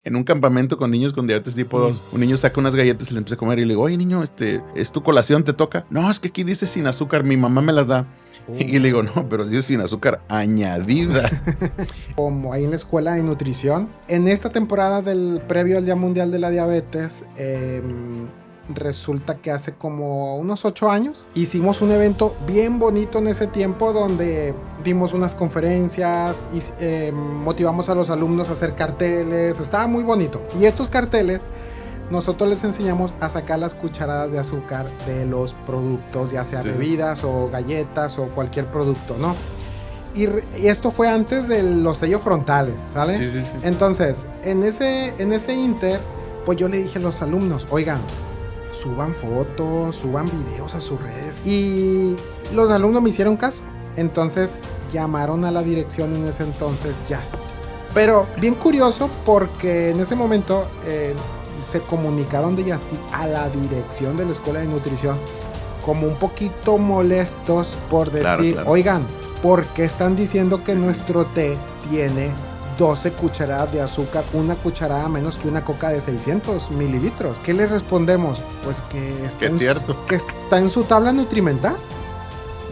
En un campamento con niños con diabetes tipo 2, un niño saca unas galletas y le empieza a comer y le digo, oye niño, ¿es tu colación? ¿Te toca? No, es que aquí dice sin azúcar, mi mamá me las da. Y le digo, no, pero dice sin azúcar añadida. Como ahí en la escuela de nutrición, en esta temporada del previo al Día Mundial de la Diabetes, resulta que hace como unos 8 años hicimos un evento bien bonito en ese tiempo donde dimos unas conferencias y motivamos a los alumnos a hacer carteles. Estaba muy bonito. Y estos carteles nosotros les enseñamos a sacar las cucharadas de azúcar de los productos, ya sea bebidas o galletas o cualquier producto, ¿no? Y esto fue antes de los sellos frontales, ¿sale? Sí. Entonces, en ese inter, pues yo le dije a los alumnos, oigan, suban fotos, suban videos a sus redes. Y los alumnos me hicieron caso. Entonces llamaron a la dirección en ese entonces, Just. Pero bien curioso porque en ese momento se comunicaron de Just a la dirección de la escuela de nutrición como un poquito molestos por decir, claro. Oigan, ¿por qué están diciendo que nuestro té tiene 12 cucharadas de azúcar, una cucharada menos que una coca de 600 mililitros? ¿Qué le respondemos? Pues que está en su tabla nutrimental.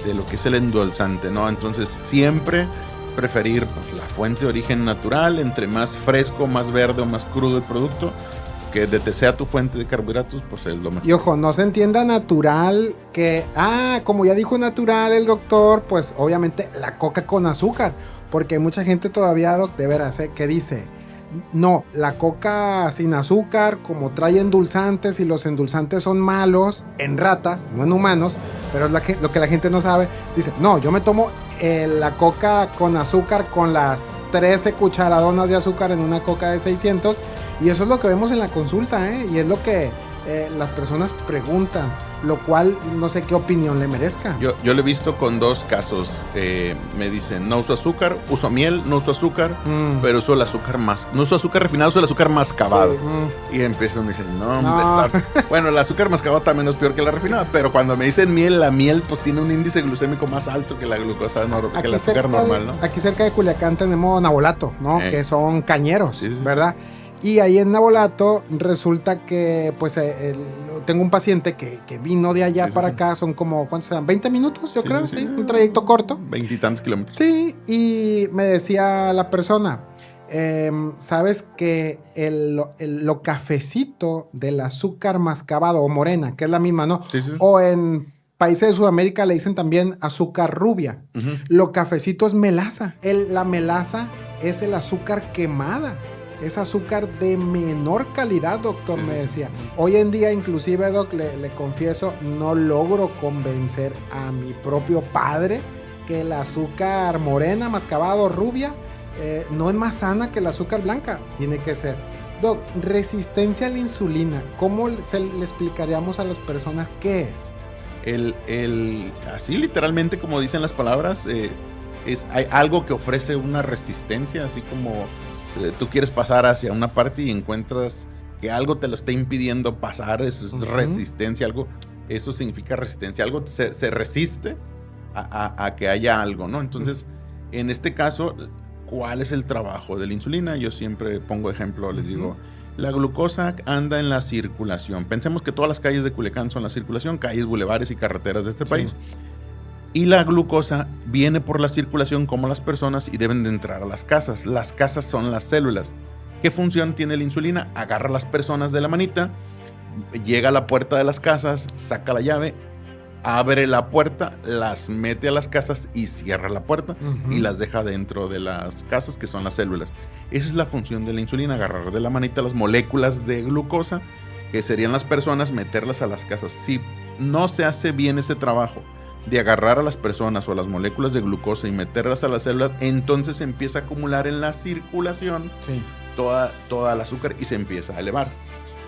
De lo que es el endulzante, ¿no? Entonces siempre preferir pues, la fuente de origen natural, entre más fresco, más verde o más crudo el producto, que sea tu fuente de carbohidratos, pues es lo mejor. Y ojo, no se entienda natural que, como ya dijo natural el doctor, pues obviamente la coca con azúcar. Porque hay mucha gente todavía, de veras, que dice, no, la coca sin azúcar, como trae endulzantes y los endulzantes son malos en ratas, no en humanos, pero es lo que la gente no sabe. Dice, no, yo me tomo la coca con azúcar con las 13 cucharadonas de azúcar en una coca de 600. Y eso es lo que vemos en la consulta, y es lo que las personas preguntan. Lo cual no sé qué opinión le merezca. Yo lo he visto con 2 casos. Me dicen, no uso azúcar, uso miel, no uso azúcar, pero uso el azúcar más. No uso azúcar refinado, uso el azúcar mascabado. Sí, y empiezan y me dicen, no. Bueno, el azúcar mascabado también es peor que la refinada, pero cuando me dicen miel, la miel pues tiene un índice glucémico más alto que la glucosa que el azúcar normal, ¿no? Aquí cerca de Culiacán tenemos Nabolato, ¿no? Que son cañeros, ¿verdad? Y ahí en Nabolato resulta que pues tengo un paciente que vino de allá para acá, son como, ¿cuántos eran? 20 minutos, yo creo, sí, un trayecto corto. 20 y tantos kilómetros. Sí, y me decía la persona, ¿sabes que lo cafecito del azúcar mascabado o morena, que es la misma, ¿no? Sí. O en países de Sudamérica le dicen también azúcar rubia. Lo cafecito es melaza. La melaza es el azúcar quemada. Es azúcar de menor calidad, doctor, me decía. Hoy en día, inclusive, doc, le confieso, no logro convencer a mi propio padre que el azúcar morena, mascabado, rubia, no es más sana que el azúcar blanca. Tiene que ser. Doc, resistencia a la insulina, ¿cómo le explicaríamos a las personas qué es? Así literalmente como dicen las palabras, hay algo que ofrece una resistencia, así como tú quieres pasar hacia una parte y encuentras que algo te lo está impidiendo pasar, eso es resistencia, eso significa resistencia, algo se resiste a que haya algo, ¿no? Entonces, en este caso, ¿cuál es el trabajo de la insulina? Yo siempre pongo ejemplo, les digo, la glucosa anda en la circulación. Pensemos que todas las calles de Culiacán son la circulación, calles, bulevares y carreteras de este país. Y la glucosa viene por la circulación como las personas y deben de entrar a las casas. Las casas son las células. ¿Qué función tiene la insulina? Agarra a las personas de la manita, llega a la puerta de las casas, saca la llave, abre la puerta, las mete a las casas y cierra la puerta y las deja dentro de las casas, que son las células. Esa es la función de la insulina, agarrar de la manita las moléculas de glucosa, que serían las personas, meterlas a las casas. Si no se hace bien ese trabajo de agarrar a las personas o a las moléculas de glucosa y meterlas a las células, entonces se empieza a acumular en la circulación toda el azúcar y se empieza a elevar.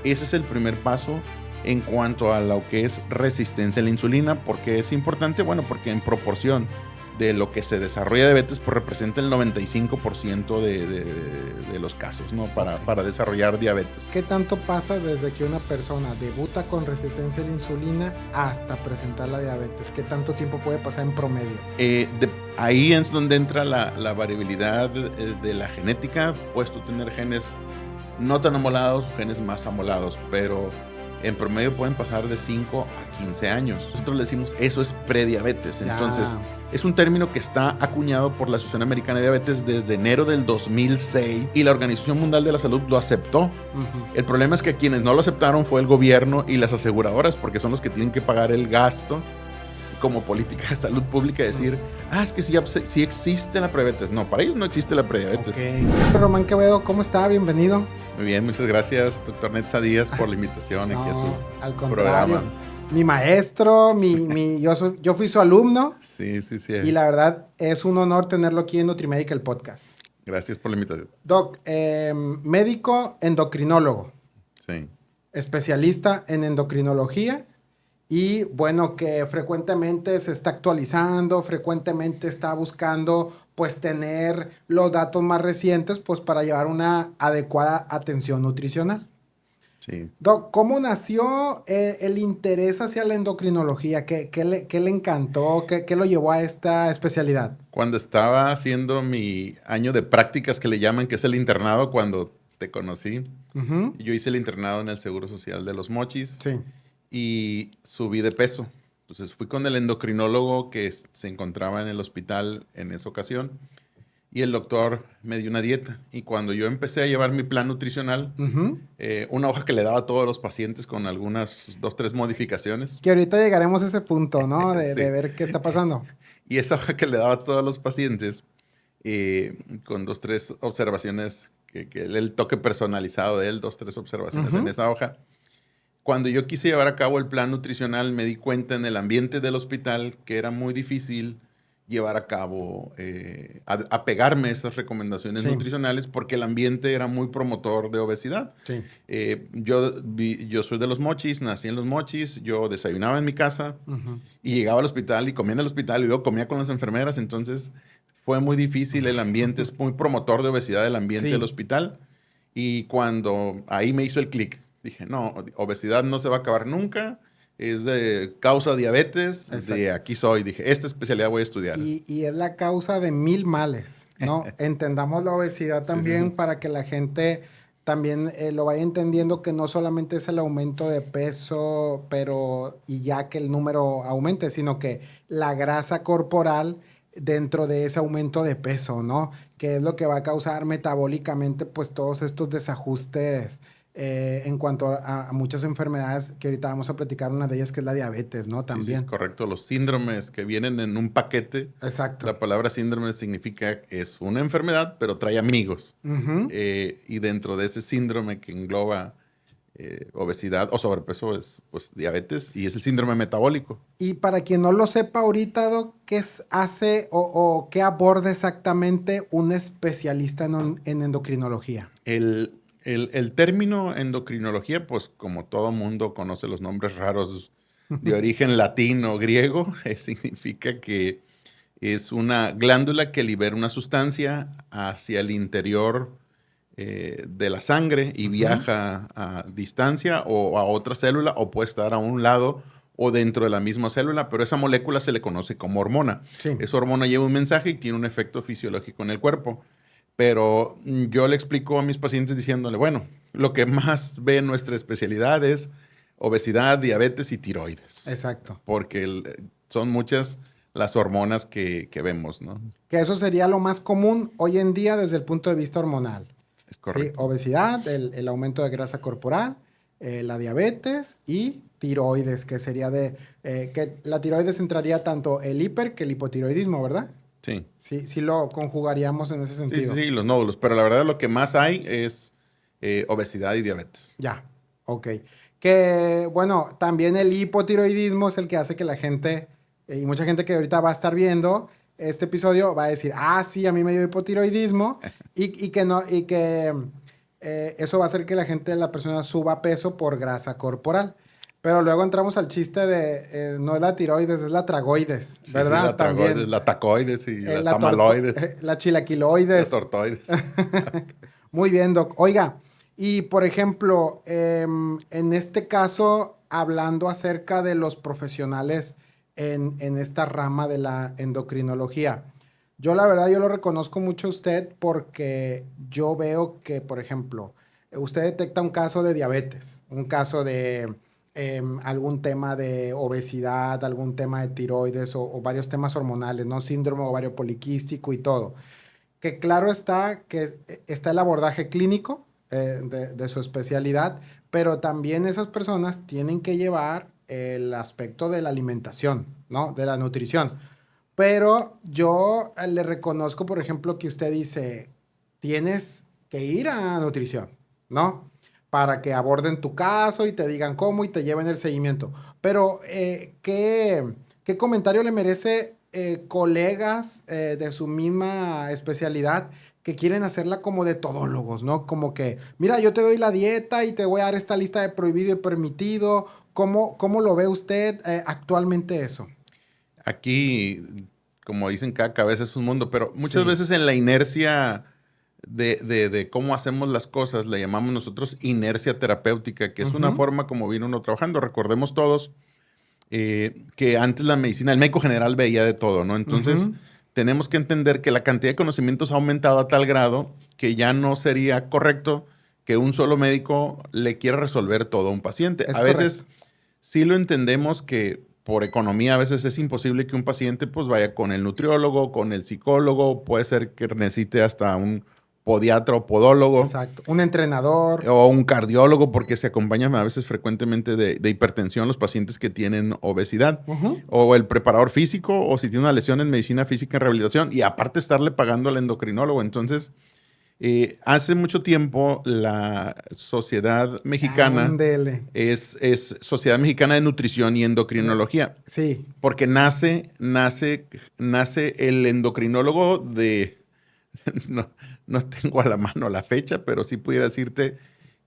Ese es el primer paso en cuanto a lo que es resistencia a la insulina. ¿Por qué es importante? Bueno, porque en proporción de lo que se desarrolla diabetes, pues representa el 95% de los casos, ¿no? Para desarrollar diabetes. ¿Qué tanto pasa desde que una persona debuta con resistencia a la insulina hasta presentar la diabetes? ¿Qué tanto tiempo puede pasar en promedio? Ahí es donde entra la variabilidad de la genética. Puedes tú tener genes no tan amolados, genes más amolados, pero en promedio pueden pasar de 5 a 15 años. Nosotros le decimos, eso es prediabetes. Entonces, es un término que está acuñado por la Asociación Americana de Diabetes desde enero del 2006 y la Organización Mundial de la Salud lo aceptó. El problema es que quienes no lo aceptaron fue el gobierno y las aseguradoras, porque son los que tienen que pagar el gasto como política de salud pública, decir, es que sí existe la prediabetes. No, para ellos no existe la prediabetes. Okay. Román Quevedo, ¿cómo está? Bienvenido. Muy bien, muchas gracias, doctor Netza Díaz, por la invitación aquí a su al contrario, programa. Mi maestro, yo fui su alumno. Sí. Y la verdad, es un honor tenerlo aquí en NutriMedical Podcast. Gracias por la invitación. Doc, médico endocrinólogo. Sí. Especialista en endocrinología. Y bueno, que frecuentemente se está actualizando, frecuentemente está buscando pues tener los datos más recientes pues para llevar una adecuada atención nutricional. Sí. Doc, ¿cómo nació el interés hacia la endocrinología? ¿Qué le encantó? ¿Qué lo llevó a esta especialidad? Cuando estaba haciendo mi año de prácticas que le llaman, que es el internado, cuando te conocí, yo hice el internado en el Seguro Social de Los Mochis. Sí. Y subí de peso. Entonces fui con el endocrinólogo que se encontraba en el hospital en esa ocasión y el doctor me dio una dieta. Y cuando yo empecé a llevar mi plan nutricional, una hoja que le daba a todos los pacientes con algunas 2, 3 modificaciones. Que ahorita llegaremos a ese punto, ¿no? De ver qué está pasando. Y esa hoja que le daba a todos los pacientes con 2, 3 observaciones, que el toque personalizado de él, 2, 3 observaciones en esa hoja. Cuando yo quise llevar a cabo el plan nutricional, me di cuenta en el ambiente del hospital que era muy difícil llevar a cabo, apegarme a esas recomendaciones nutricionales porque el ambiente era muy promotor de obesidad. Sí. Yo soy de Los Mochis, nací en Los Mochis, yo desayunaba en mi casa y llegaba al hospital y comía en el hospital y luego comía con las enfermeras, entonces fue muy difícil, el ambiente es muy promotor de obesidad, el ambiente del hospital, y cuando ahí me hizo el clic. Dije, no, obesidad no se va a acabar nunca, es de causa diabetes, de aquí soy. Dije, esta especialidad voy a estudiar. Y es la causa de 1000 males, ¿no? Entendamos la obesidad también para que la gente también lo vaya entendiendo, que no solamente es el aumento de peso, y ya que el número aumente, sino que la grasa corporal dentro de ese aumento de peso, ¿no? Que es lo que va a causar metabólicamente pues todos estos desajustes en cuanto a muchas enfermedades, que ahorita vamos a platicar una de ellas, que es la diabetes, ¿no? También. Sí, es correcto. Los síndromes que vienen en un paquete. Exacto. La palabra síndrome significa que es una enfermedad, pero trae amigos. Y dentro de ese síndrome que engloba obesidad o sobrepeso es pues diabetes, y es el síndrome metabólico. Y para quien no lo sepa ahorita, Doc, ¿qué hace o qué aborda exactamente un especialista en endocrinología? El término endocrinología, pues como todo mundo conoce los nombres raros de origen latino o griego, significa que es una glándula que libera una sustancia hacia el interior de la sangre y viaja a distancia o a otra célula, o puede estar a un lado o dentro de la misma célula, pero esa molécula se le conoce como hormona. Sí. Esa hormona lleva un mensaje y tiene un efecto fisiológico en el cuerpo. Pero yo le explico a mis pacientes diciéndole, bueno, lo que más ve en nuestra especialidad es obesidad, diabetes y tiroides. Exacto. Porque son muchas las hormonas que vemos, ¿no? Que eso sería lo más común hoy en día desde el punto de vista hormonal. Es correcto. Sí, obesidad, el aumento de grasa corporal, la diabetes y tiroides, que sería que la tiroides entraría tanto el hiper que el hipotiroidismo, ¿verdad? Sí. Sí lo conjugaríamos en ese sentido. Sí, los nódulos. Pero la verdad lo que más hay es obesidad y diabetes. Ya, ok. Que, bueno, también el hipotiroidismo es el que hace que la gente, y mucha gente que ahorita va a estar viendo este episodio, va a decir, sí, a mí me dio hipotiroidismo, y que eso va a hacer que la persona suba peso por grasa corporal. Pero luego entramos al chiste de, no es la tiroides, es la tragoides, ¿verdad? Sí, la también. La tacoides y la tamaloides. La chilaquiloides. La tortoides. Muy bien, Doc. Oiga, y por ejemplo, en este caso, hablando acerca de los profesionales en esta rama de la endocrinología, yo la verdad, yo lo reconozco mucho a usted porque yo veo que, por ejemplo, usted detecta un caso de diabetes, un caso de algún tema de obesidad, algún tema de tiroides o varios temas hormonales, ¿no? Síndrome ovario poliquístico y todo. Que claro está que está el abordaje clínico de su especialidad, pero también esas personas tienen que llevar el aspecto de la alimentación, ¿no? De la nutrición. Pero yo le reconozco, por ejemplo, que usted dice, tienes que ir a nutrición, ¿no? Para que aborden tu caso y te digan cómo y te lleven el seguimiento. Pero, ¿qué comentario le merece colegas de su misma especialidad que quieren hacerla como de todólogos, ¿no? Como que, mira, yo te doy la dieta y te voy a dar esta lista de prohibido y permitido. ¿Cómo lo ve usted actualmente eso? Aquí, como dicen, cada cabeza es un mundo, pero muchas Sí. veces en la inercia de cómo hacemos las cosas, le llamamos nosotros inercia terapéutica, que es una Ujú, forma como viene uno trabajando. Recordemos todos que antes la medicina, el médico general veía de todo, ¿no? Entonces, ujú. tenemos que entender que la cantidad de conocimientos ha aumentado a tal grado que ya no sería correcto que un solo médico le quiera resolver todo a un paciente. Es A veces correcto. sí lo entendemos que por economía a veces es imposible que un paciente pues vaya con el nutriólogo, con el psicólogo, puede ser que necesite hasta un podiatra o podólogo Exacto. Un entrenador. o un cardiólogo porque se acompañan a veces frecuentemente de hipertensión los pacientes que tienen obesidad Ujú. o el preparador físico o si tiene una lesión en medicina física en rehabilitación y aparte estarle pagando al endocrinólogo. Entonces, hace mucho tiempo la Sociedad Mexicana Ándele. es Sociedad Mexicana de Nutrición y De- Endocrinología, sí, porque nace el endocrinólogo de, no, no tengo a la mano la fecha, pero sí pudiera decirte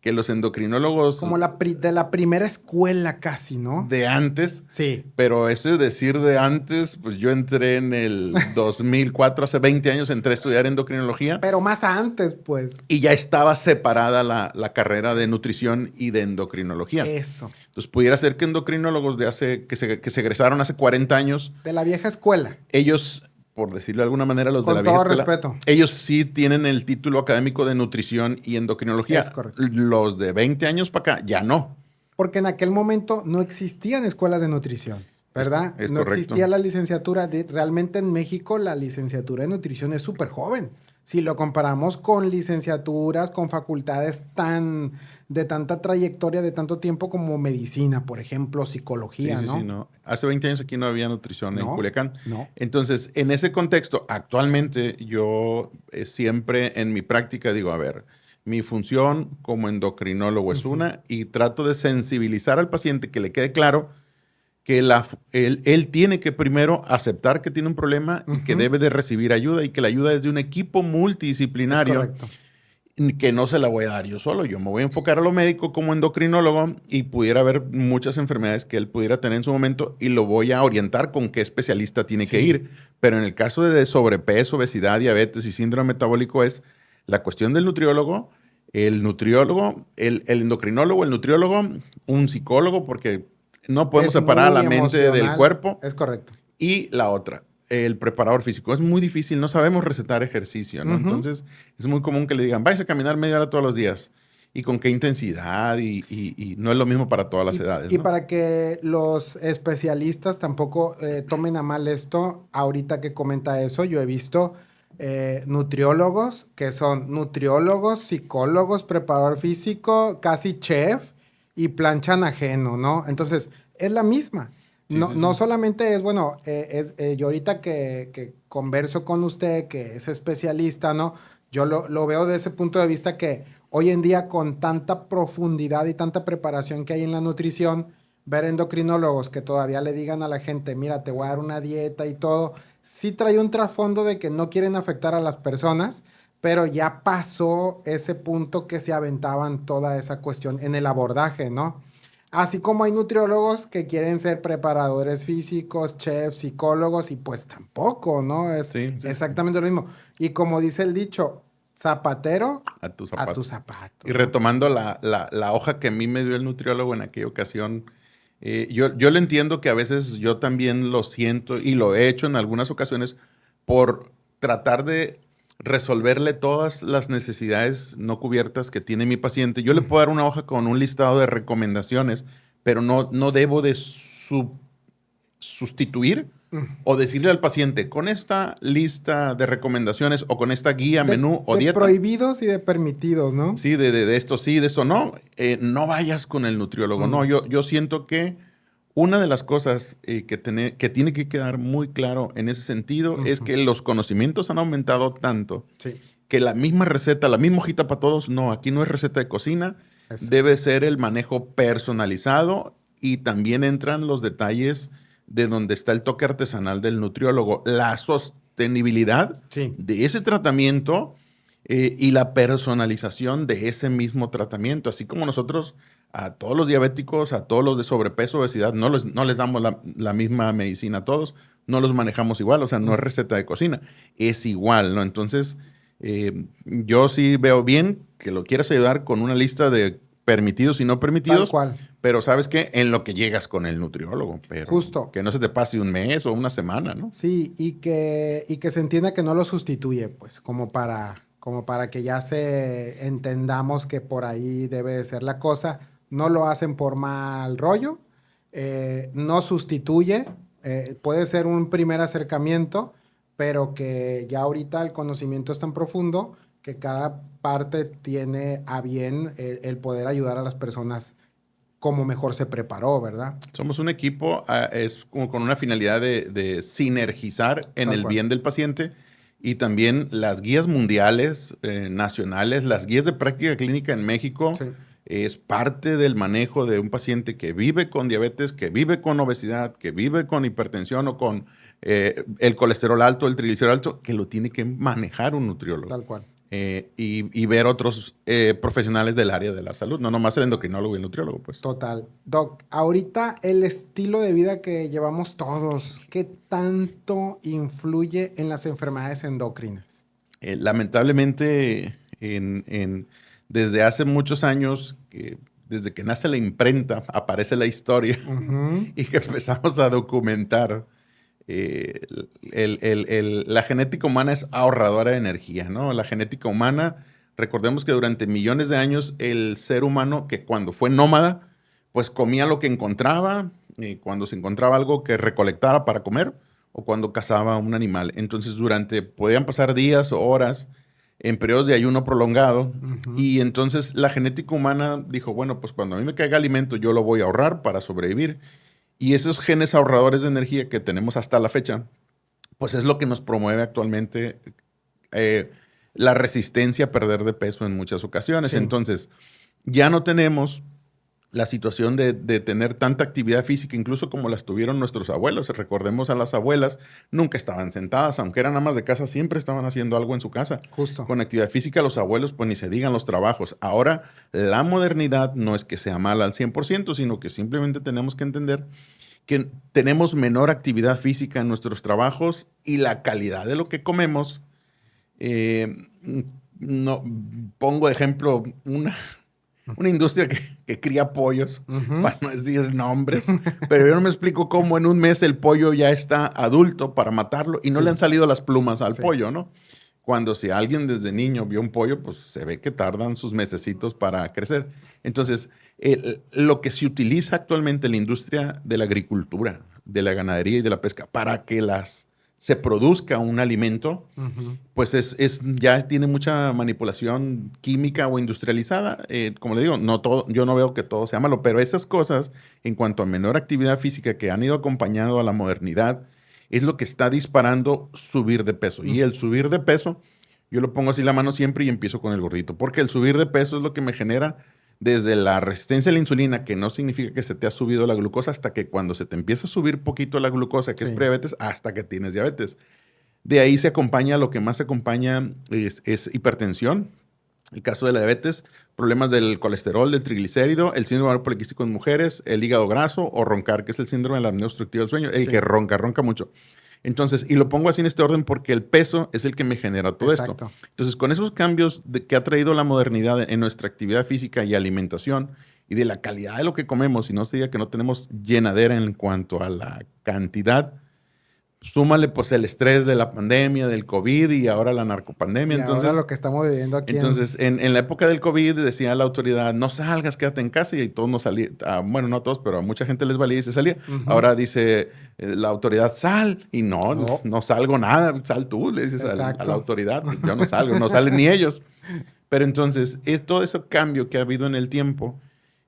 que los endocrinólogos como de la primera escuela casi, ¿no? de antes, Sí, pero eso es decir de antes, pues yo entré en el 2004, hace 20 años entré a estudiar endocrinología pero más antes, pues. y ya estaba separada la carrera de nutrición y de endocrinología. Eso. Entonces, pudiera ser que endocrinólogos de hace, que se egresaron hace 40 años, De la vieja escuela. ellos, por decirlo de alguna manera, los de la Con vieja todo escuela, respeto. ellos sí tienen el título académico de nutrición y Es endocrinología. correcto. Los de 20 años para acá, ya no. Porque en aquel momento no existían escuelas de nutrición, ¿verdad? Es No correcto. existía la licenciatura. Realmente en México la licenciatura de nutrición es súper joven. Si lo comparamos con licenciaturas, con facultades de tanta trayectoria, de tanto tiempo como medicina, por ejemplo, Sí, psicología, sí, sí, ¿no? no. Hace 20 años aquí no había nutrición en No, Culiacán. no. Entonces, en ese contexto, actualmente yo siempre en mi práctica digo, a ver, mi función como endocrinólogo es Ujú, una y trato de sensibilizar al paciente que le quede claro que él tiene que primero aceptar que tiene un problema y que ujú. debe de recibir ayuda y que la ayuda es de un equipo Es multidisciplinario correcto. que no se la voy a dar yo solo. Yo me voy a enfocar a lo médico como endocrinólogo y pudiera haber muchas enfermedades que él pudiera tener en su momento y lo voy a orientar con qué especialista tiene que Sí, ir. Pero en el caso de sobrepeso, obesidad, diabetes y síndrome metabólico es la cuestión del nutriólogo, el endocrinólogo, el nutriólogo, un psicólogo, porque no podemos es separar a la muy mente del emocional. cuerpo. Es correcto. Y la otra, el preparador físico. Es muy difícil, no sabemos recetar ejercicio, ¿no? Ujú. Entonces, es muy común que le digan, vais a caminar media hora todos los días. ¿Y con qué intensidad? Y no es lo mismo para todas las edades, Y ¿no? para que los especialistas tampoco tomen a mal esto, ahorita que comenta eso, yo he visto nutriólogos que son nutriólogos, psicólogos, preparador físico, casi chef y planchan ajeno, ¿no? Entonces, es la misma. Sí, No, sí, sí. no solamente es, bueno, yo ahorita que converso con usted, que es especialista, ¿no? Yo lo veo de ese punto de vista que hoy en día con tanta profundidad y tanta preparación que hay en la nutrición, ver endocrinólogos que todavía le digan a la gente, mira, te voy a dar una dieta y todo, sí trae un trasfondo de que no quieren afectar a las personas, pero ya pasó ese punto que se aventaban toda esa cuestión en el abordaje, ¿no? Así como hay nutriólogos que quieren ser preparadores físicos, chefs, psicólogos, y pues tampoco, ¿no? Es Sí, sí, sí. exactamente lo mismo. Y como dice el dicho, zapatero A tu a tu zapato. zapato, Y ¿no? retomando la hoja que a mí me dio el nutriólogo en aquella ocasión, yo lo entiendo que a veces yo también lo siento y lo he hecho en algunas ocasiones por tratar de resolverle todas las necesidades no cubiertas que tiene mi paciente. Yo le puedo dar una hoja con un listado de recomendaciones, pero no debo de sustituir o decirle al paciente, con esta lista de recomendaciones o con esta guía, menú o de dieta. Prohibidos y de permitidos, ¿no? Sí, de esto sí, de esto no. No vayas con el nutriólogo. No, yo siento que una de las cosas que tiene que quedar muy claro en ese sentido es que los conocimientos han aumentado tanto que la misma receta, la misma hojita para todos, no, aquí no es receta de cocina, debe ser el manejo personalizado y también entran los detalles de donde está el toque artesanal del nutriólogo, la sostenibilidad de ese tratamiento y la personalización de ese mismo tratamiento, así como nosotros a todos los diabéticos, a todos los de sobrepeso, obesidad, no les damos la misma medicina a todos, no los manejamos igual, o sea, no es receta de cocina, es igual, ¿no? Entonces, yo sí veo bien que lo quieras ayudar con una lista de permitidos y no permitidos, tal cual. Pero ¿sabes qué? En lo que llegas con el nutriólogo, pero justo. Que no se te pase un mes o una semana, ¿no? Sí, y que se entienda que no lo sustituye, pues, como para que ya entendamos que por ahí debe de ser la cosa. No lo hacen por mal rollo, no sustituye, puede ser un primer acercamiento, pero que ya ahorita el conocimiento es tan profundo que cada parte tiene a bien el poder ayudar a las personas como mejor se preparó, ¿verdad? Somos un equipo, es como con una finalidad de sinergizar en el bien del paciente y también las guías mundiales, nacionales, las guías de práctica clínica en México. Es parte del manejo de un paciente que vive con diabetes, que vive con obesidad, que vive con hipertensión o con el colesterol alto, el triglicérido alto, que lo tiene que manejar un nutriólogo. Tal cual. Y ver otros profesionales del área de la salud, no nomás el endocrinólogo y el nutriólogo, pues. Total. Doc, ahorita el estilo de vida que llevamos todos, ¿qué tanto influye en las enfermedades endocrinas? Lamentablemente, desde hace muchos años, desde que nace la imprenta, aparece la historia y que empezamos a documentar. La genética humana es ahorradora de energía, ¿no? La genética humana, recordemos que durante millones de años el ser humano que cuando fue nómada, pues comía lo que encontraba, cuando se encontraba algo que recolectara para comer o cuando cazaba un animal. Entonces podían pasar días o horas en periodos de ayuno prolongado y entonces la genética humana dijo, bueno, pues cuando a mí me caiga alimento yo lo voy a ahorrar para sobrevivir. Y esos genes ahorradores de energía que tenemos hasta la fecha, pues es lo que nos promueve actualmente la resistencia a perder de peso en muchas ocasiones. Entonces, ya no tenemos la situación de tener tanta actividad física, incluso como las tuvieron nuestros abuelos. Recordemos a las abuelas, nunca estaban sentadas, aunque eran amas de casa, siempre estaban haciendo algo en su casa. Justo. Con actividad física, los abuelos, pues ni se digan los trabajos. Ahora, la modernidad no es que sea mala al 100%, sino que simplemente tenemos que entender que tenemos menor actividad física en nuestros trabajos y la calidad de lo que comemos. No, pongo ejemplo, una industria que cría pollos, para no decir nombres, pero yo no me explico cómo en un mes el pollo ya está adulto para matarlo y no le han salido las plumas al pollo, ¿no? Cuando si alguien desde niño vio un pollo, pues se ve que tardan sus mesecitos para crecer. Entonces, lo que se utiliza actualmente en la industria de la agricultura, de la ganadería y de la pesca para que se produzca un alimento, pues ya tiene mucha manipulación química o industrializada. Como le digo, yo no veo que todo sea malo, pero esas cosas, en cuanto a menor actividad física que han ido acompañando a la modernidad, es lo que está disparando subir de peso. Y el subir de peso, yo lo pongo así la mano siempre y empiezo con el gordito, porque el subir de peso es lo que me genera desde la resistencia a la insulina, que no significa que se te ha subido la glucosa, hasta que cuando se te empieza a subir poquito la glucosa, que es prediabetes, hasta que tienes diabetes. De ahí lo que más se acompaña es hipertensión. El caso de la diabetes, problemas del colesterol, del triglicérido, el síndrome poliquístico en mujeres, el hígado graso o roncar, que es el síndrome de la apnea obstructiva del sueño, el que ronca mucho. Entonces, y lo pongo así en este orden porque el peso es el que me genera todo esto. Entonces, con esos cambios que ha traído la modernidad en nuestra actividad física y alimentación y de la calidad de lo que comemos, y no se diga que no tenemos llenadera en cuanto a la cantidad, súmale pues el estrés de la pandemia, del COVID y ahora la narcopandemia. Y Entonces, ahora lo que estamos viviendo aquí entonces en la época del COVID decía la autoridad, no salgas, quédate en casa y todos nos salía, bueno, no todos, pero a mucha gente les valía y se salía. Ujú. Ahora dice la autoridad, sal y no, No, no salgo nada, sal tú, le dices a la exacto. autoridad, yo no salgo, no salen ni ellos. Pero entonces es todo ese cambio que ha habido en el tiempo,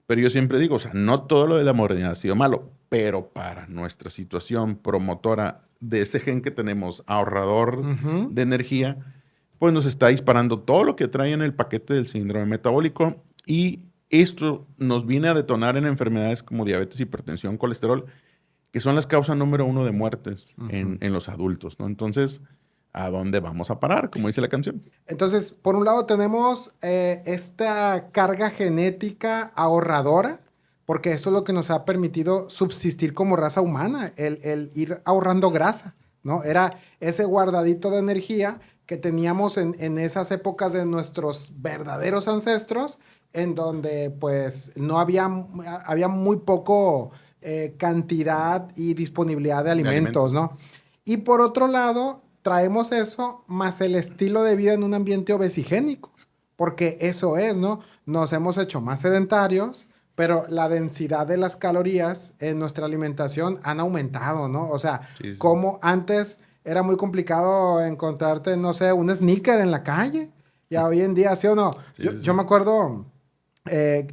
pero yo siempre digo, o sea, no todo lo de la modernidad ha sido malo, pero para nuestra situación promotora de ese gen que tenemos, ahorrador Ujú. de energía, pues nos está disparando todo lo que trae en el paquete del síndrome metabólico y esto nos viene a detonar en enfermedades como diabetes, hipertensión, colesterol, que son las causas número uno de muertes Ujú. en los adultos, ¿no? Entonces, ¿a dónde vamos a parar? Como dice la canción. Entonces, por un lado tenemos esta carga genética ahorradora, porque esto es lo que nos ha permitido subsistir como raza humana, el ir ahorrando grasa, ¿no? Era ese guardadito de energía que teníamos en esas épocas de nuestros verdaderos ancestros, en donde pues no había, había muy poco cantidad y disponibilidad de De alimentos, alimentos. ¿no? Y por otro lado, traemos eso más el estilo de vida en un ambiente obesigénico, porque eso es, ¿no? Nos hemos hecho más sedentarios, pero la densidad de las calorías en nuestra alimentación han aumentado, ¿no? O sea, Sí, sí, sí. como antes era muy complicado encontrarte, no sé, un sneaker en la calle. Ya hoy en día, ¿sí o no? Sí, Yo, sí, yo sí. me acuerdo,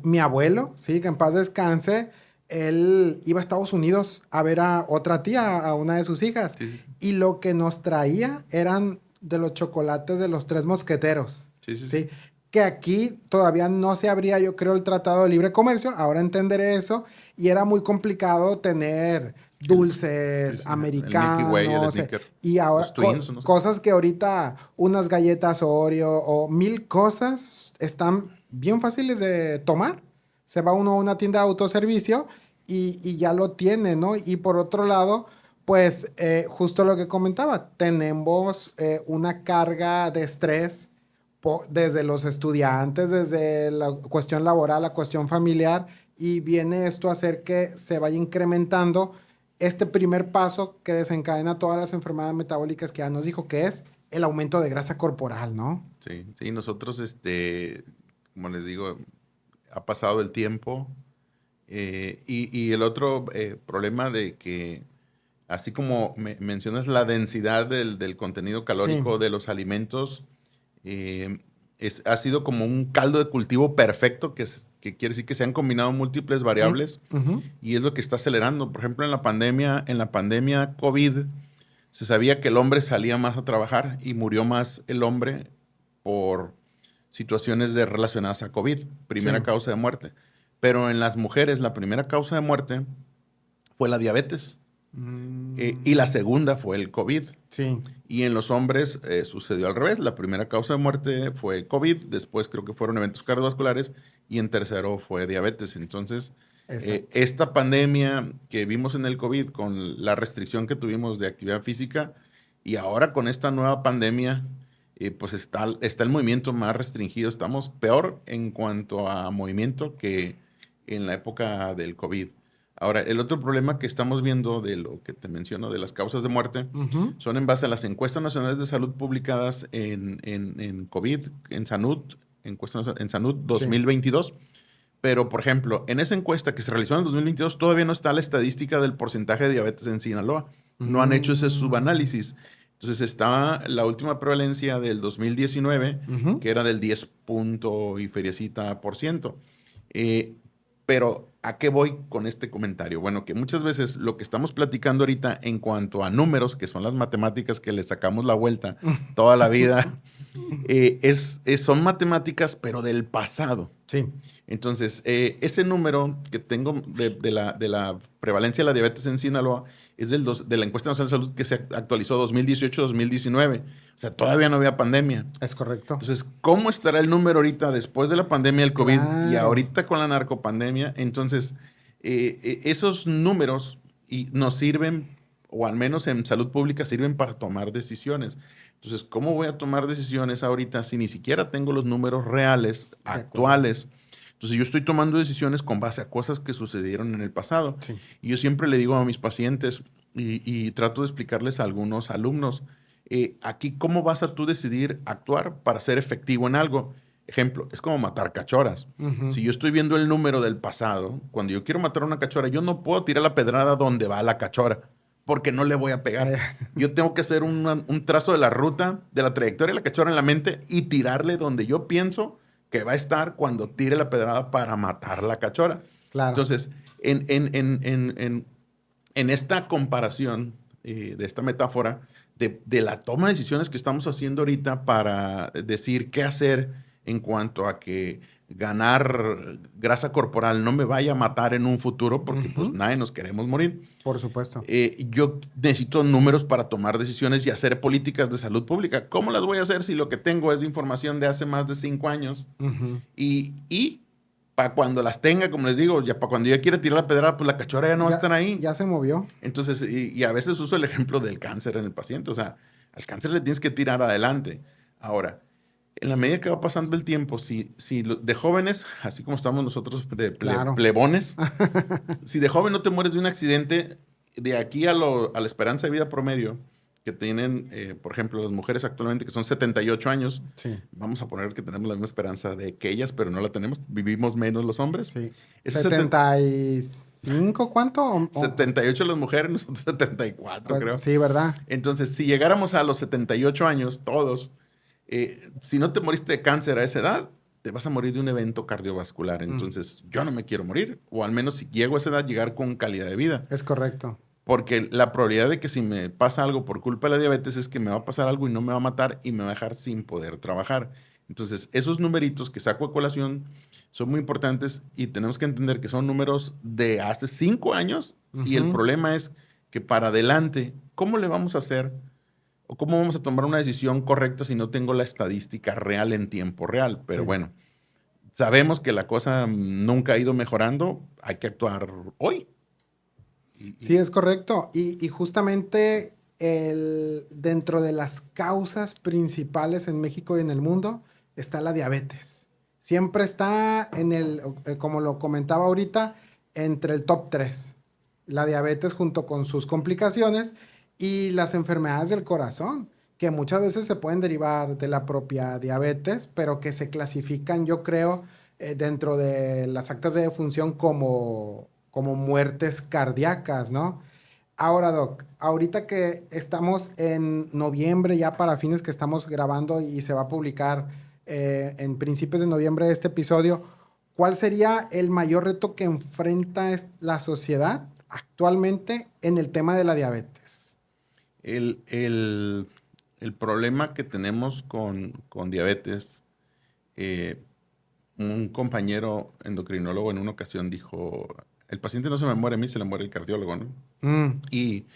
mi abuelo, sí, que en paz descanse, él iba a Estados Unidos a ver a otra tía, a una de sus hijas, Sí, sí, sí. y lo que nos traía eran de los chocolates de los tres mosqueteros, Sí, sí, sí. ¿sí? Que aquí todavía no se abría, yo creo, el Tratado de Libre Comercio, ahora entenderé eso, y era muy complicado tener Sí, dulces sí. El Milky Way, el americanos, Snicker. y ahora Los Twins, no sé. cosas que ahorita unas galletas Oreo o mil cosas están bien fáciles de tomar. Se va uno a una tienda de autoservicio y ya lo tiene, ¿no? Y por otro lado, pues justo lo que comentaba, tenemos una carga de estrés desde los estudiantes, desde la cuestión laboral, la cuestión familiar, y viene esto a hacer que se vaya incrementando este primer paso que desencadena todas las enfermedades metabólicas que ya nos dijo, que es el aumento de grasa corporal, ¿no? Sí, sí, nosotros, como les digo, ha pasado el tiempo. Y el otro problema de que, así como mencionas la densidad del contenido Sí. calórico de los alimentos, eh, ha sido como un caldo de cultivo perfecto, que quiere decir que se han combinado múltiples Mm, variables ujú. y es lo que está acelerando. Por ejemplo, en la pandemia COVID, se sabía que el hombre salía más a trabajar y murió más el hombre por situaciones relacionadas a COVID, Sí. primera causa de muerte. Pero en las mujeres, la primera causa de muerte fue la diabetes y la Mm, segunda fue el COVID. sí. Y en los hombres sucedió al revés. La primera causa de muerte fue COVID, después creo que fueron eventos cardiovasculares y en tercero fue diabetes. Entonces, Exacto. esta pandemia que vimos en el COVID con la restricción que tuvimos de actividad física y ahora con esta nueva pandemia, pues está el movimiento más restringido. Estamos peor en cuanto a movimiento que en la época del COVID. Ahora, el otro problema que estamos viendo de lo que te menciono de las causas de muerte Ujú. son en base a las encuestas nacionales de salud publicadas en COVID, en Sanud, en Sanud Sí. 2022. Pero, por ejemplo, en esa encuesta que se realizó en el 2022 todavía no está la estadística del porcentaje de diabetes en Sinaloa. No han hecho ese Mm, subanálisis. Entonces está la última prevalencia del 2019, ujú. que era del 10 punto y feriecita por ciento. Eh, pero, ¿a qué voy con este comentario? Bueno, que muchas veces lo que estamos platicando ahorita en cuanto a números, que son las matemáticas que le sacamos la vuelta toda la vida, son matemáticas, pero del pasado. Sí. Entonces, ese número que tengo de la prevalencia de la diabetes en Sinaloa es de la encuesta nacional de salud que se actualizó 2018-2019. O sea, todavía no había pandemia. Es correcto. Entonces, ¿cómo estará el número ahorita después de la pandemia del COVID y Claro. ahorita con la narcopandemia? Entonces, esos números nos sirven, o al menos en salud pública, sirven para tomar decisiones. Entonces, ¿cómo voy a tomar decisiones ahorita si ni siquiera tengo los números reales, De acuerdo. actuales? Entonces yo estoy tomando decisiones con base a cosas que sucedieron en el pasado. Sí. Y yo siempre le digo a mis pacientes y trato de explicarles a algunos alumnos, aquí cómo vas a tú decidir actuar para ser efectivo en algo. Ejemplo, es como matar cachorras. Ujú. Si yo estoy viendo el número del pasado, cuando yo quiero matar a una cachorra, yo no puedo tirar la pedrada donde va la cachorra, porque no le voy a pegar. Yo tengo que hacer un trazo de la ruta, de la trayectoria de la cachorra en la mente y tirarle donde yo pienso que va a estar cuando tire la pedrada para matar la cachorra. Claro. Entonces, en esta comparación de esta metáfora de la toma de decisiones que estamos haciendo ahorita para decir qué hacer en cuanto a que ganar grasa corporal no me vaya a matar en un futuro, porque pues nadie nos queremos morir. Por supuesto. Yo necesito números para tomar decisiones y hacer políticas de salud pública. ¿Cómo las voy a hacer si lo que tengo es información de hace más de 5 años? Y para cuando las tenga, como les digo, ya para cuando ya quiera tirar la pedrada, pues la cachorra ya no va a estar ahí. Ya se movió. Entonces, y a veces uso el ejemplo del cáncer en el paciente. O sea, al cáncer le tienes que tirar adelante. Ahora, en la medida que va pasando el tiempo, si de jóvenes, así como estamos nosotros de Claro. plebones, si de joven no te mueres de un accidente, de aquí a la esperanza de vida promedio que tienen, por ejemplo, las mujeres actualmente, que son 78 años, Sí. vamos a poner que tenemos la misma esperanza de que ellas, pero no la tenemos, vivimos menos los hombres. Sí. Esos 75, ¿cuánto? 78 las mujeres, nosotros 74, Pues, creo. sí, ¿verdad? Entonces, si llegáramos a los 78 años, todos, si no te moriste de cáncer a esa edad, te vas a morir de un evento cardiovascular. Entonces, yo no me quiero morir, o al menos si llego a esa edad, llegar con calidad de vida. Es correcto. Porque la probabilidad de que si me pasa algo por culpa de la diabetes es que me va a pasar algo y no me va a matar y me va a dejar sin poder trabajar. Entonces, esos numeritos que saco a colación son muy importantes y tenemos que entender que son números de hace 5 años y el problema es que para adelante, ¿cómo le vamos a hacer o cómo vamos a tomar una decisión correcta si no tengo la estadística real en tiempo real? Pero bueno, sabemos que la cosa nunca ha ido mejorando, hay que actuar hoy. Sí, es correcto. Y justamente dentro de las causas principales en México y en el mundo está la diabetes. Siempre está como lo comentaba ahorita, entre el top 3. La diabetes junto con sus complicaciones y las enfermedades del corazón, que muchas veces se pueden derivar de la propia diabetes, pero que se clasifican, yo creo, dentro de las actas de defunción como muertes cardíacas, ¿no? Ahora, Doc, ahorita que estamos en noviembre, ya para fines que estamos grabando y se va a publicar en principios de noviembre este episodio, ¿cuál sería el mayor reto que enfrenta la sociedad actualmente en el tema de la diabetes? El problema que tenemos con diabetes, un compañero endocrinólogo en una ocasión dijo, el paciente no se me muere a mí, se le muere el cardiólogo, ¿no? Y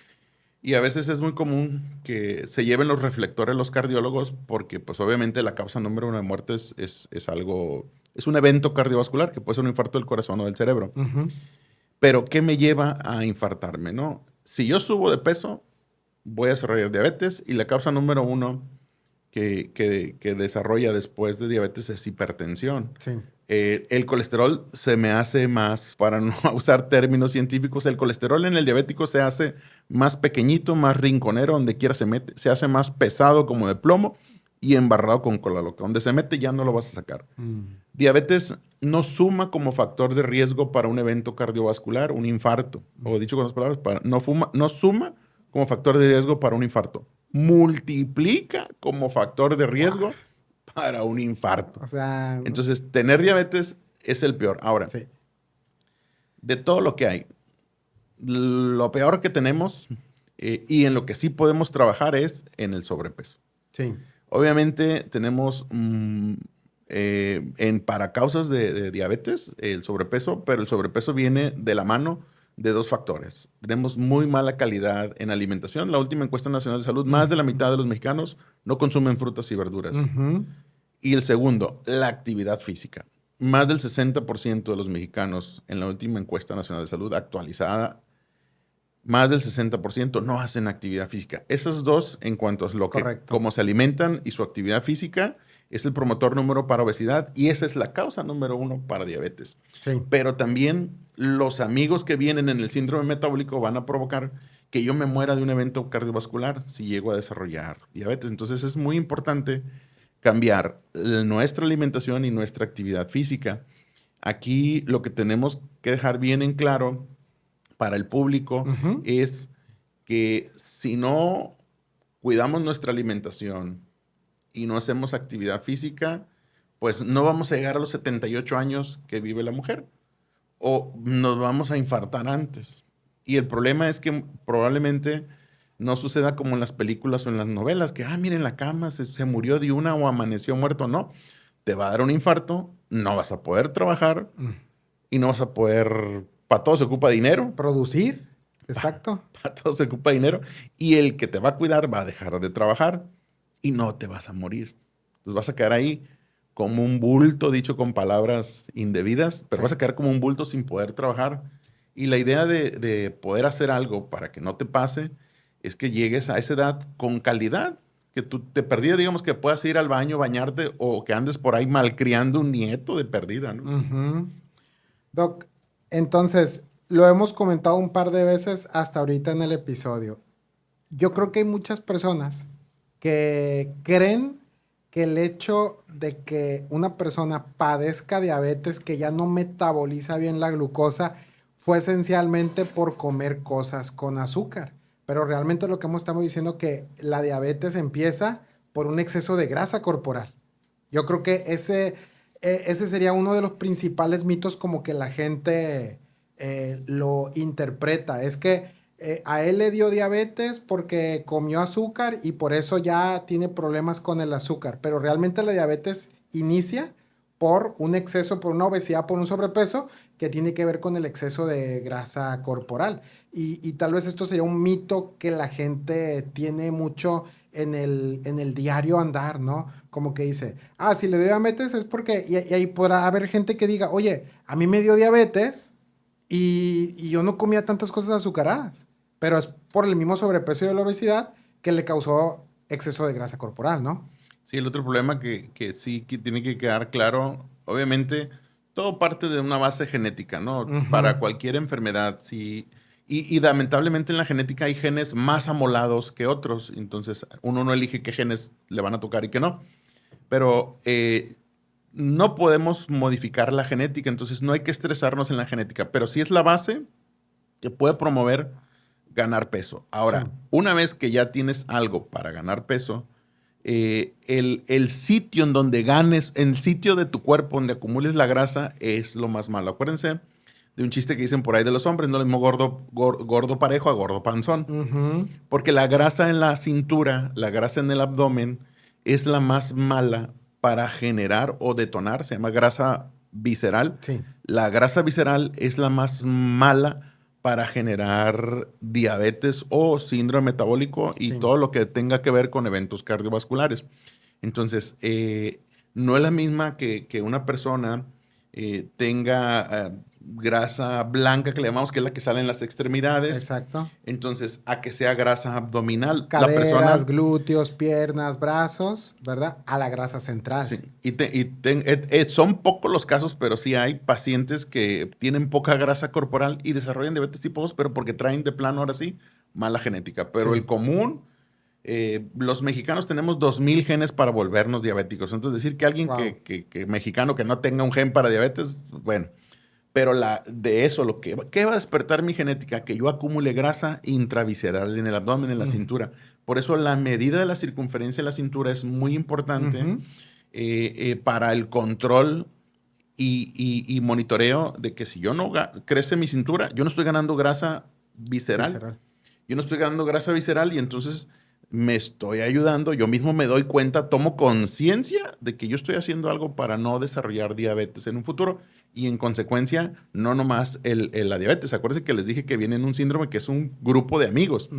a veces es muy común que se lleven los reflectores los cardiólogos porque pues obviamente la causa número 1 de muertes es algo, es un evento cardiovascular que puede ser un infarto del corazón o del cerebro. Pero ¿qué me lleva a infartarme, no? Si yo subo de peso, voy a desarrollar diabetes y la causa número 1 que desarrolla después de diabetes es hipertensión. Sí. El colesterol se me hace más, para no usar términos científicos, el colesterol en el diabético se hace más pequeñito, más rinconero, donde quiera se mete, se hace más pesado como de plomo y embarrado con cola loca. Donde se mete ya no lo vas a sacar. Diabetes no suma como factor de riesgo para un evento cardiovascular, un infarto. O dicho con otras palabras, no suma como factor de riesgo para un infarto. Multiplica como factor de riesgo para un infarto. O sea, entonces, tener diabetes es el peor. Ahora, sí. De todo lo que hay, lo peor que tenemos y en lo que sí podemos trabajar es en el sobrepeso. Sí. Obviamente tenemos para causas de diabetes el sobrepeso, pero el sobrepeso viene de la mano de 2 factores. Tenemos muy mala calidad en alimentación. La última encuesta nacional de salud, más de la mitad de los mexicanos no consumen frutas y verduras. Y el segundo, la actividad física. Más del 60% de los mexicanos en la última encuesta nacional de salud actualizada, más del 60% no hacen actividad física. Esos dos, en cuanto a cómo se alimentan y su actividad física, es el promotor número 1 para obesidad y esa es la causa número 1 para diabetes. Sí. Pero también los amigos que vienen en el síndrome metabólico van a provocar que yo me muera de un evento cardiovascular si llego a desarrollar diabetes. Entonces es muy importante cambiar nuestra alimentación y nuestra actividad física. Aquí lo que tenemos que dejar bien en claro para el público es que si no cuidamos nuestra alimentación y no hacemos actividad física, pues no vamos a llegar a los 78 años que vive la mujer o nos vamos a infartar antes. Y el problema es que probablemente no suceda como en las películas o en las novelas, que, miren, la cama se murió de una o amaneció muerto. No, te va a dar un infarto, no vas a poder trabajar y no vas a poder, para todo se ocupa dinero. Producir, exacto. Para todo se ocupa dinero y el que te va a cuidar va a dejar de trabajar y no te vas a morir. Entonces vas a quedar ahí como un bulto, dicho con palabras indebidas, pero vas a quedar como un bulto sin poder trabajar. Y la idea de poder hacer algo para que no te pase es que llegues a esa edad con calidad, que tú te perdida, digamos, que puedas ir al baño, bañarte o que andes por ahí malcriando un nieto de perdida, ¿no? Doc, entonces, lo hemos comentado un par de veces hasta ahorita en el episodio. Yo creo que hay muchas personas que creen que el hecho de que una persona padezca diabetes, que ya no metaboliza bien la glucosa, fue esencialmente por comer cosas con azúcar. Pero realmente lo que estamos diciendo que la diabetes empieza por un exceso de grasa corporal. Yo creo que ese sería uno de los principales mitos como que la gente lo interpreta. Es que a él le dio diabetes porque comió azúcar y por eso ya tiene problemas con el azúcar. Pero realmente la diabetes inicia por un exceso, por una obesidad, por un sobrepeso que tiene que ver con el exceso de grasa corporal. Y tal vez esto sería un mito que la gente tiene mucho en el diario andar, ¿no? Como que dice, si le dio diabetes es porque... Y ahí podrá haber gente que diga, oye, a mí me dio diabetes y yo no comía tantas cosas azucaradas, pero es por el mismo sobrepeso y la obesidad que le causó exceso de grasa corporal, ¿no? Sí, el otro problema que sí que tiene que quedar claro, obviamente, todo parte de una base genética, ¿no? Para cualquier enfermedad, sí. Y lamentablemente en la genética hay genes más amolados que otros, entonces uno no elige qué genes le van a tocar y qué no. Pero no podemos modificar la genética, entonces no hay que estresarnos en la genética, pero sí es la base que puede promover ganar peso. Ahora, una vez que ya tienes algo para ganar peso, el sitio en donde ganes, el sitio de tu cuerpo donde acumules la grasa es lo más malo. Acuérdense de un chiste que dicen por ahí de los hombres, no lo mismo gordo parejo a gordo panzón. Porque la grasa en la cintura, la grasa en el abdomen, es la más mala para generar o detonar, se llama grasa visceral. Sí. La grasa visceral es la más mala para generar diabetes o síndrome metabólico y todo lo que tenga que ver con eventos cardiovasculares. Entonces, no es la misma que una persona tenga grasa blanca, que le llamamos, que es la que sale en las extremidades. Exacto. Entonces, a que sea grasa abdominal. Caderas, glúteos, piernas, brazos, ¿verdad? A la grasa central. Sí. Son pocos los casos, pero sí hay pacientes que tienen poca grasa corporal y desarrollan diabetes tipo 2, pero porque traen de plano, ahora sí, mala genética. Pero el común, los mexicanos tenemos 2000 genes para volvernos diabéticos. Entonces, decir que alguien que mexicano que no tenga un gen para diabetes, bueno. Pero de eso, ¿qué va a despertar mi genética? Que yo acumule grasa intravisceral en el abdomen, en la cintura. Por eso la medida de la circunferencia de la cintura es muy importante para el control y monitoreo de que si yo no crece mi cintura, yo no estoy ganando grasa visceral. Yo no estoy ganando grasa visceral y entonces me estoy ayudando. Yo mismo me doy cuenta, tomo conciencia de que yo estoy haciendo algo para no desarrollar diabetes en un futuro y en consecuencia no nomás la diabetes. Acuérdense que les dije que viene en un síndrome que es un grupo de amigos.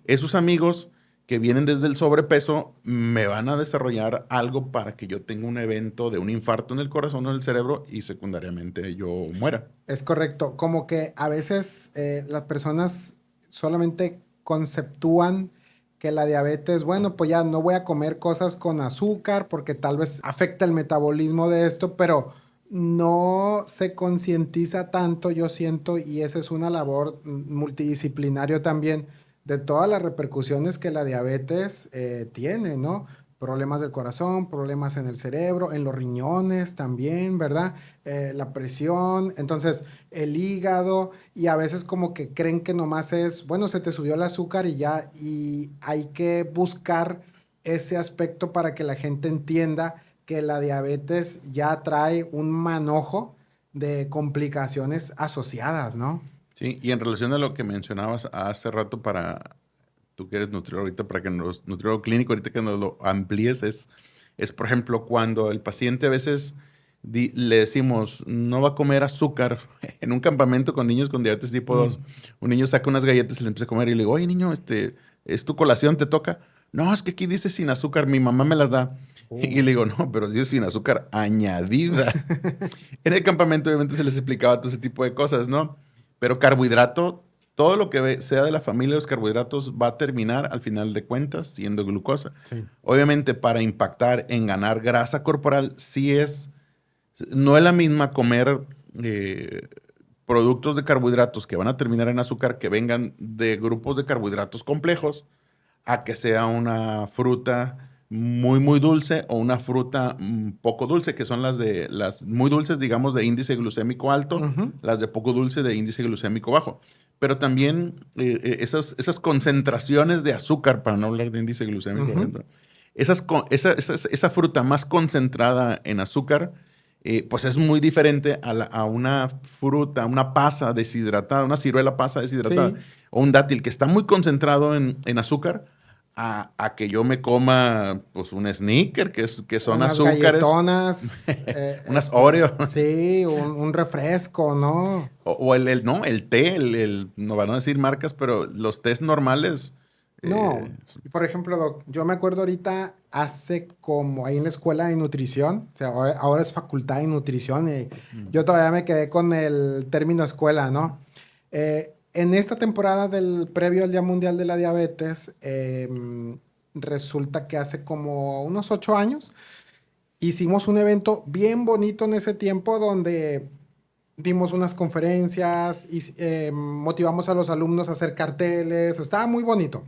Esos amigos que vienen desde el sobrepeso me van a desarrollar algo para que yo tenga un evento de un infarto en el corazón o en el cerebro y secundariamente yo muera. Es correcto. Como que a veces las personas solamente conceptúan que la diabetes, bueno, pues ya no voy a comer cosas con azúcar porque tal vez afecta el metabolismo de esto, pero no se concientiza tanto, yo siento, y esa es una labor multidisciplinario también, de todas las repercusiones que la diabetes tiene, ¿no? Problemas del corazón, problemas en el cerebro, en los riñones también, ¿verdad? La presión, entonces el hígado, y a veces como que creen que nomás es, bueno, se te subió el azúcar y ya, y hay que buscar ese aspecto para que la gente entienda que la diabetes ya trae un manojo de complicaciones asociadas, ¿no? Sí, y en relación a lo que mencionabas hace rato para, tú que eres nutriólogo ahorita, para que nos, nutriólogo clínico, ahorita que nos lo amplíes, es por ejemplo, cuando el paciente a veces le decimos, no va a comer azúcar en un campamento con niños con diabetes tipo Mm. 2, un niño saca unas galletas y le empieza a comer y le digo, oye niño, ¿es tu colación? ¿Te toca? No, es que aquí dice sin azúcar, mi mamá me las da. Y Oh. le digo, no, pero dice sin azúcar añadida. En el campamento obviamente se les explicaba todo ese tipo de cosas, ¿no? Pero carbohidrato, todo lo que sea de la familia de los carbohidratos va a terminar al final de cuentas siendo glucosa. Sí. Obviamente para impactar en ganar grasa corporal, no es la misma comer productos de carbohidratos que van a terminar en azúcar que vengan de grupos de carbohidratos complejos a que sea una fruta muy dulce o una fruta poco dulce, que son las muy dulces, digamos, de índice glucémico alto, Ujú. las de poco dulce de índice glucémico bajo. Pero también esas concentraciones de azúcar, para no hablar de índice glucémico, Ujú. esa fruta más concentrada en azúcar, pues es muy diferente a una fruta, una pasa deshidratada, una ciruela pasa deshidratada, Sí. o un dátil que está muy concentrado en azúcar, a que yo me coma pues un Snicker, que son Unas azúcares, galletonas, unas Oreo, sí, un refresco, ¿no? o no, el té, no van a decir marcas, pero los tés normales. No, eh, por ejemplo, Doc, yo me acuerdo ahorita hace como ahí en la escuela de nutrición, o sea, ahora es facultad de nutrición y mm, yo todavía me quedé con el término escuela, ¿no? En esta temporada del previo al Día Mundial de la Diabetes, resulta que hace como unos 8 años hicimos un evento bien bonito en ese tiempo donde dimos unas conferencias y motivamos a los alumnos a hacer carteles, estaba muy bonito.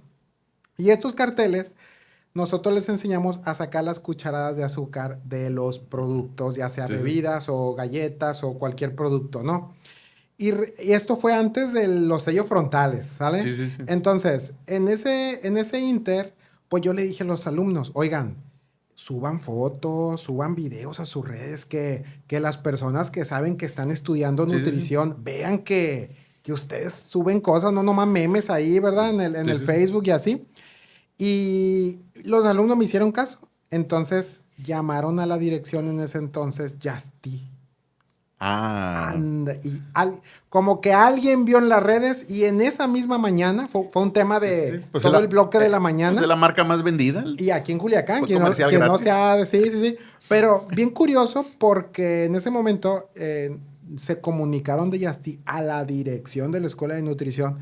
Y estos carteles, nosotros les enseñamos a sacar las cucharadas de azúcar de los productos, ya sea sí, sí, bebidas o galletas o cualquier producto, ¿no? Y esto fue antes de los sellos frontales, ¿sale? sí, sí, sí. Entonces, en ese inter, pues yo le dije a los alumnos, oigan, suban fotos, suban videos a sus redes, que las personas que saben que están estudiando Sí, sí, sí. nutrición vean que ustedes suben cosas, no nomás memes ahí, ¿verdad? En el Sí, sí, sí. Facebook y así. Y los alumnos me hicieron caso. Entonces llamaron a la dirección en ese entonces, Justy. Ah, Anda, como que alguien vio en las redes y en esa misma mañana, fue un tema sí, sí, sí. de todo el bloque de la Pues es mañana, la marca más vendida. y aquí en Culiacán, Fue quien no, comercial quien no gratis. sea, sí, sí, sí, pero bien curioso porque en ese momento se comunicaron de Yasti a la dirección de la Escuela de Nutrición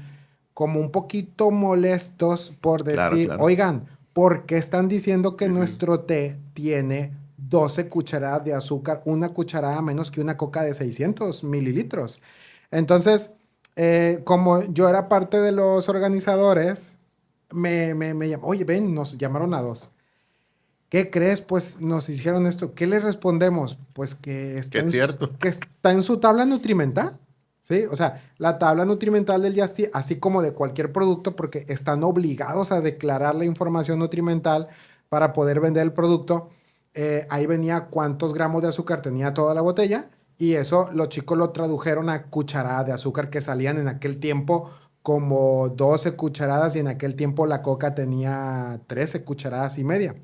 como un poquito molestos por Claro, decir, claro. oigan, ¿por qué están diciendo que Sí, sí. nuestro té tiene 12 cucharadas de azúcar, una cucharada menos que una coca de 600 mililitros? Entonces, como yo era parte de los organizadores, me llamó, oye, ven, nos llamaron a dos. ¿Qué crees? Pues nos hicieron esto. ¿Qué le respondemos? Pues que Que está es cierto. que está en su tabla nutrimental. ¿Sí? O sea, la tabla nutrimental del Yasti, así como de cualquier producto, porque están obligados a declarar la información nutrimental para poder vender el producto. Ahí venía cuántos gramos de azúcar tenía toda la botella, y eso los chicos lo tradujeron a cucharada de azúcar, que salían en aquel tiempo como 12 cucharadas, y en aquel tiempo la coca tenía 13 cucharadas y media.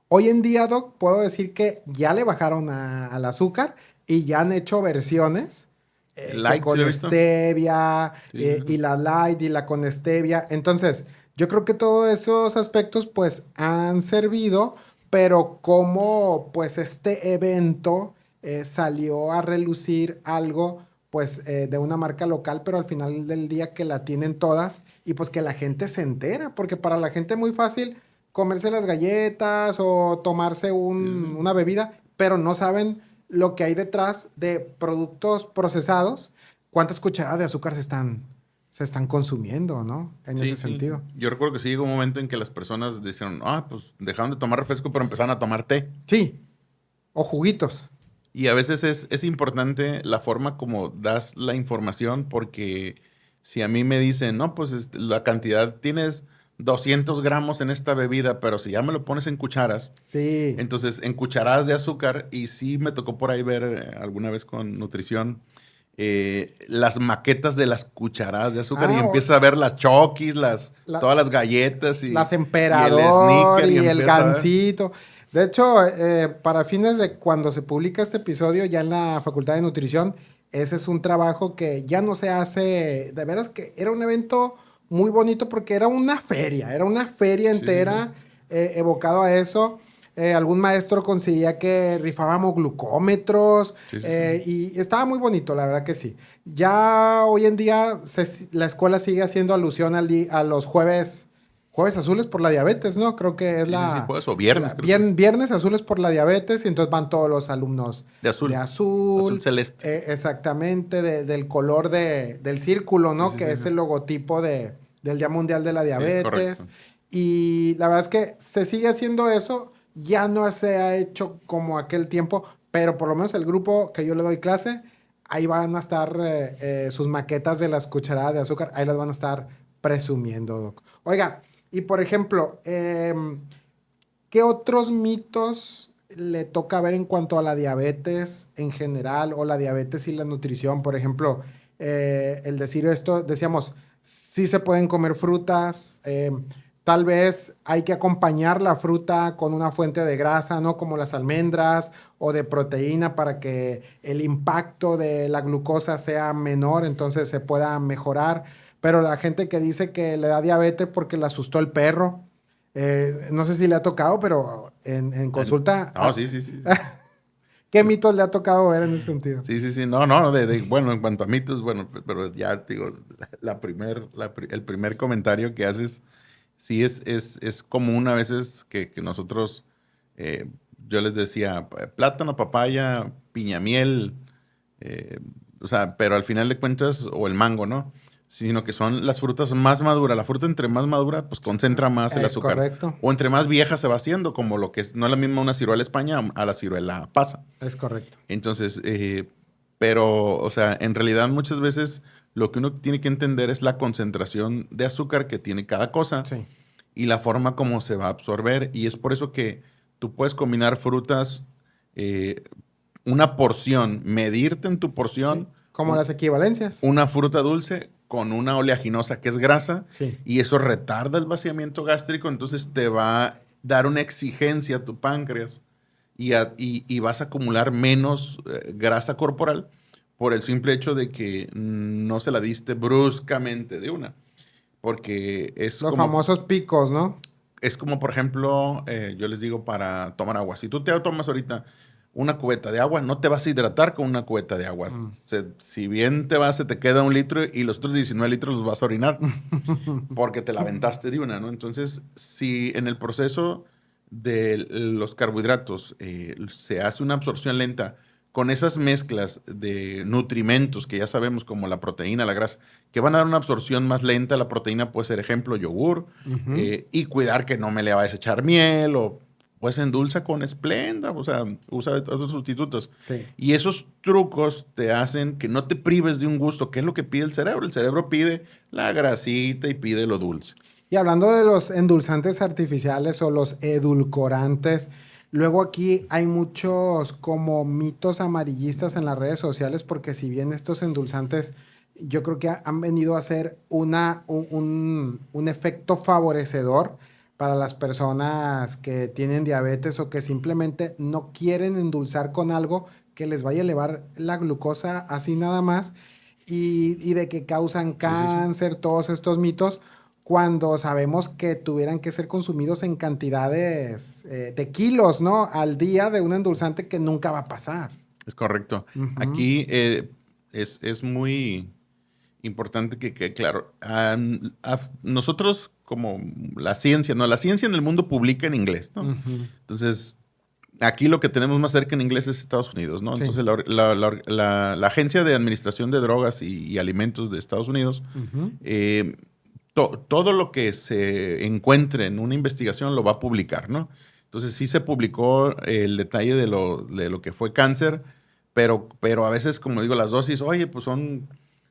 Hoy en día, Doc, puedo decir que ya le bajaron al azúcar y ya han hecho versiones que Light, sí con lo he visto. stevia, Sí, sí, y sí. la light y la con stevia. Entonces, yo creo que todos esos aspectos pues han servido, pero como pues este evento salió a relucir algo pues de una marca local, pero al final del día que la tienen todas y pues que la gente se entera, porque para la gente es muy fácil comerse las galletas o tomarse una bebida, pero no saben lo que hay detrás de productos procesados, cuántas cucharadas de azúcar se están consumiendo, ¿no? En Sí, ese sí. sentido. Yo recuerdo que sí llegó un momento en que las personas dijeron, pues dejaron de tomar refresco, pero empezaron a tomar té. Sí, o juguitos. Y a veces es importante la forma como das la información, porque si a mí me dicen, no, pues la cantidad, tienes 200 gramos en esta bebida, pero si ya me lo pones en cucharas, Sí. entonces en cucharadas de azúcar, y sí me tocó por ahí ver alguna vez con nutrición, las maquetas de las cucharadas de azúcar y Ah, empiezas a ver las Chokis, la- todas las galletas las y el Emperador Snicker y y el empieza a ver. Gansito. De hecho, para fines de cuando se publica este episodio, ya en la Facultad de Nutrición, ese es un trabajo que ya no se hace. De veras que era un evento muy bonito porque era una feria Sí, sí, sí. entera evocado a eso. Algún maestro conseguía que rifábamos glucómetros Sí, sí, sí. y estaba muy bonito, la verdad que sí. Ya hoy en día la escuela sigue haciendo alusión a los jueves azules por la diabetes, ¿no? Creo que es Sí, sí, sí, jueves o viernes, creo que. viernes azules por la diabetes y entonces van todos los alumnos De de azul. Azul azul, celeste. exactamente del color del círculo, Sí, ¿no? sí, Que sí, es sí. el logotipo del Día Mundial de la Sí, es Diabetes. correcto. Y la verdad es que se sigue haciendo eso, ya no se ha hecho como aquel tiempo, pero por lo menos el grupo que yo le doy clase, ahí van a estar sus maquetas de las cucharadas de azúcar, ahí las van a estar presumiendo, Doc. Oiga, y por ejemplo, ¿qué otros mitos le toca ver en cuanto a la diabetes en general o la diabetes y la nutrición? Por ejemplo, el decir esto, decíamos, sí se pueden comer frutas, tal vez hay que acompañar la fruta con una fuente de grasa, ¿no? Como las almendras o de proteína para que el impacto de la glucosa sea menor, entonces se pueda mejorar. Pero la gente que dice que le da diabetes porque le asustó el perro, no sé si le ha tocado, pero en consulta, No, sí, sí, sí. ¿qué mitos le ha tocado ver en ese sentido? Sí, sí, sí. No, no, bueno, en cuanto a mitos, bueno, pero ya te digo, el primer comentario que haces, sí es común a veces que nosotros, eh, yo les decía, plátano, papaya, piña miel, eh, o sea, pero al final de cuentas, o el mango, ¿no? Sino que son las frutas más maduras. La fruta entre más madura, pues concentra más el Es azúcar. correcto, O entre más vieja se va haciendo, como lo que es, no es la misma una ciruela España a la ciruela pasa. es correcto. Entonces, pero, o sea, en realidad muchas veces lo que uno tiene que entender es la concentración de azúcar que tiene cada cosa Sí, y la forma como se va a absorber. Y es por eso que tú puedes combinar frutas, eh, una porción, medirte en tu sí. porción Como un- las equivalencias. una fruta dulce con una oleaginosa que es grasa Sí, y eso retarda el vaciamiento gástrico, entonces te va a dar una exigencia a tu páncreas y vas a acumular menos grasa corporal por el simple hecho de que no se la diste bruscamente de una. Porque los famosos picos, ¿no? es como, por ejemplo, yo les digo para tomar agua. Si tú te tomas ahorita una cubeta de agua, no te vas a hidratar con una cubeta de agua. Mm. O sea, si bien se te queda un litro y los otros 19 litros los vas a orinar porque te la aventaste de una, ¿no? Entonces, si en el proceso de los carbohidratos se hace una absorción lenta con esas mezclas de nutrimentos que ya sabemos como la proteína, la grasa, que van a dar una absorción más lenta, la proteína puede ser ejemplo yogur, Ujú. y cuidar que no me le vayas a echar miel o pues endulza con Splenda, o sea, usa otros sustitutos. Sí. Y esos trucos te hacen que no te prives de un gusto, que es lo que pide el cerebro. El cerebro pide la grasita y pide lo dulce. Y hablando de los endulzantes artificiales o los edulcorantes, luego aquí hay muchos como mitos amarillistas en las redes sociales porque si bien estos endulzantes yo creo que han venido a ser un efecto favorecedor para las personas que tienen diabetes o que simplemente no quieren endulzar con algo que les vaya a elevar la glucosa así nada más y de que causan Sí, sí, sí. cáncer, todos estos mitos cuando sabemos que tuvieran que ser consumidos en cantidades de kilos, ¿no? Al día de un endulzante que nunca va a pasar. Es correcto. Ujú. Aquí, es muy importante que claro, nosotros como la ciencia, ¿no? La ciencia en el mundo publica en inglés, ¿no? Ujú. Entonces, aquí lo que tenemos más cerca en inglés es Estados Unidos, ¿no? Sí. Entonces, la Agencia de Administración de Drogas y Alimentos de Estados Unidos, Ujú. eh, todo lo que se encuentre en una investigación lo va a publicar, ¿no? Entonces, sí se publicó el detalle de lo que fue cáncer, pero a veces, como digo, las dosis, oye, pues son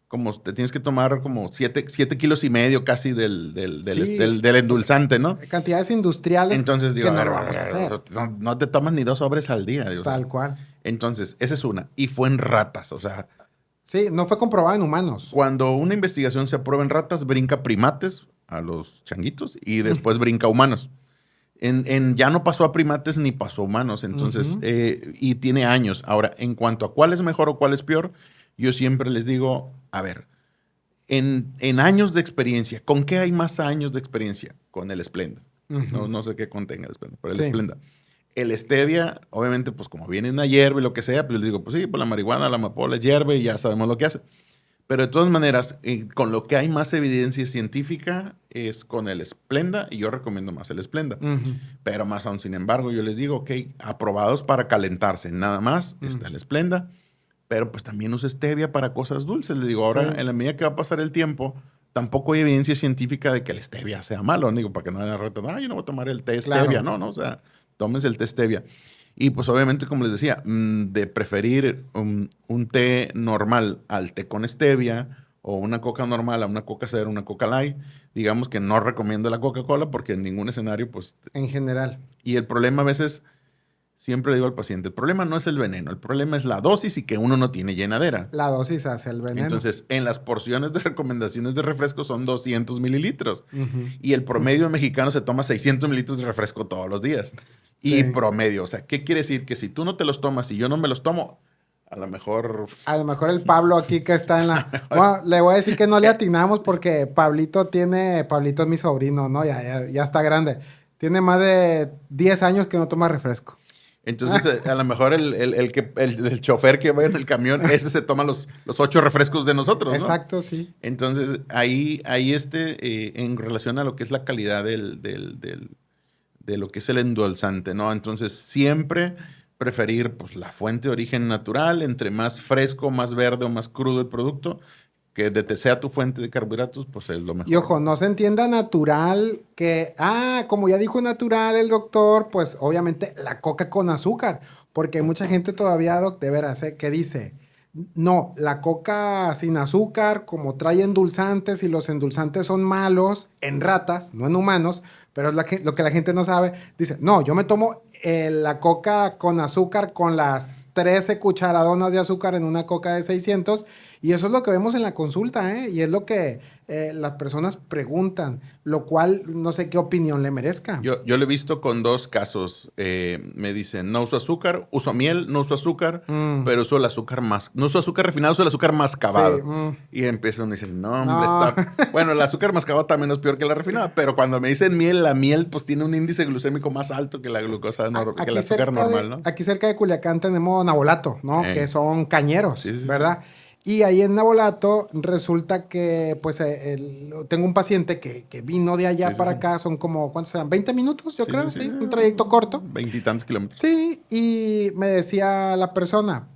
como, te tienes que tomar como 7,5 kilos casi Sí, del o sea, endulzante, ¿no? cantidades industriales Entonces digo, que a no ver, lo vamos a hacer. no te tomas ni 2 sobres al día. Digo, o sea. Tal cual. Entonces, esa es una. Y fue en ratas. O sea, Sí, no fue comprobado en humanos. cuando una investigación se aprueba en ratas, brinca primates a los changuitos y después brinca a humanos. Ya no pasó a primates ni pasó a humanos. Entonces, Ujú. y tiene años. Ahora, en cuanto a cuál es mejor o cuál es peor, yo siempre les digo, a ver, en años de experiencia, ¿con qué hay más años de experiencia? Con el Splenda. Ujú. No sé qué contenga el Splenda, pero el Sí, Splenda. El stevia, obviamente, pues como viene una hierba y lo que sea, pues les digo, pues sí, pues la marihuana, la amapola es hierba y ya sabemos lo que hace. Pero de todas maneras, con lo que hay más evidencia científica es con el Splenda y yo recomiendo más el Splenda. ujú, Pero más aún, sin embargo, yo les digo, ok, aprobados para calentarse, nada más está el Splenda, pero pues también usa stevia para cosas dulces. Les digo, ahora, sí, en la medida que va a pasar el tiempo, tampoco hay evidencia científica de que el stevia sea malo. Digo, para que no haya reto, yo no voy a tomar el té stevia. claro. No, no, o sea, tómense el té stevia. Y pues obviamente, como les decía, de preferir un té normal al té con stevia o una coca normal a una coca cero, una coca light, digamos que no recomiendo la Coca-Cola porque en ningún escenario, pues, En general, y el problema a veces, siempre le digo al paciente, el problema no es el veneno, el problema es la dosis y que uno no tiene llenadera. la dosis hace el veneno. Entonces, en las porciones de recomendaciones de refresco son 200 mililitros. Ujú. Y el promedio mexicano se toma 600 mililitros de refresco todos los días. Y Sí. promedio, o sea, ¿qué quiere decir? Que si tú no te los tomas y yo no me los tomo, a lo mejor... A lo mejor el Pablo aquí que está en la... Bueno, le voy a decir que no le atinamos porque Pablito es mi sobrino, ¿no? Ya está grande. Tiene más de 10 años que no toma refresco. Entonces, a lo mejor el chofer que va en el camión, ese se toma los 8 refrescos de nosotros, ¿no? Exacto, sí. Entonces, ahí en relación a lo que es la calidad de lo que es el endulzante, ¿no? Entonces, siempre preferir pues, la fuente de origen natural, entre más fresco, más verde o más crudo el producto, sea tu fuente de carbohidratos, pues es lo Y mejor, ojo, ¿no? no se entienda natural como ya dijo natural el doctor, pues obviamente la coca con azúcar, porque hay mucha gente todavía, doc, de veras, que dice, no, la coca sin azúcar, como trae endulzantes y los endulzantes son malos en ratas, no en humanos, pero es lo que la gente no sabe, dice, no, yo me tomo la coca con azúcar con las 13 cucharadonas de azúcar en una coca de 600 y eso es lo que vemos en la consulta, ¿eh? Y es lo que las personas preguntan, lo cual no sé qué opinión le merezca. Yo lo he visto con 2 casos. Me dicen, no uso azúcar, uso miel, no uso azúcar, Mm, pero uso el azúcar más, no uso azúcar refinado, uso el azúcar sí, mascabado. Y empiezan a decir, no, hombre, no, está... Bueno, el azúcar mascabado también es peor que la refinada, pero cuando me dicen miel, la miel pues tiene un índice glucémico más alto que la glucosa, que el azúcar normal, ¿no? Aquí cerca de Culiacán tenemos Nabolato, ¿no? Que Eh, son cañeros, sí, sí, sí. ¿verdad? Y ahí en Nabolato resulta que, pues, tengo un paciente que vino de allá Sí, sí, para sí. acá, son como, ¿cuántos serán? 20 minutos, yo Sí, sí, creo, sí. sí, un trayecto corto. 20 y tantos kilómetros. Sí, y me decía la persona,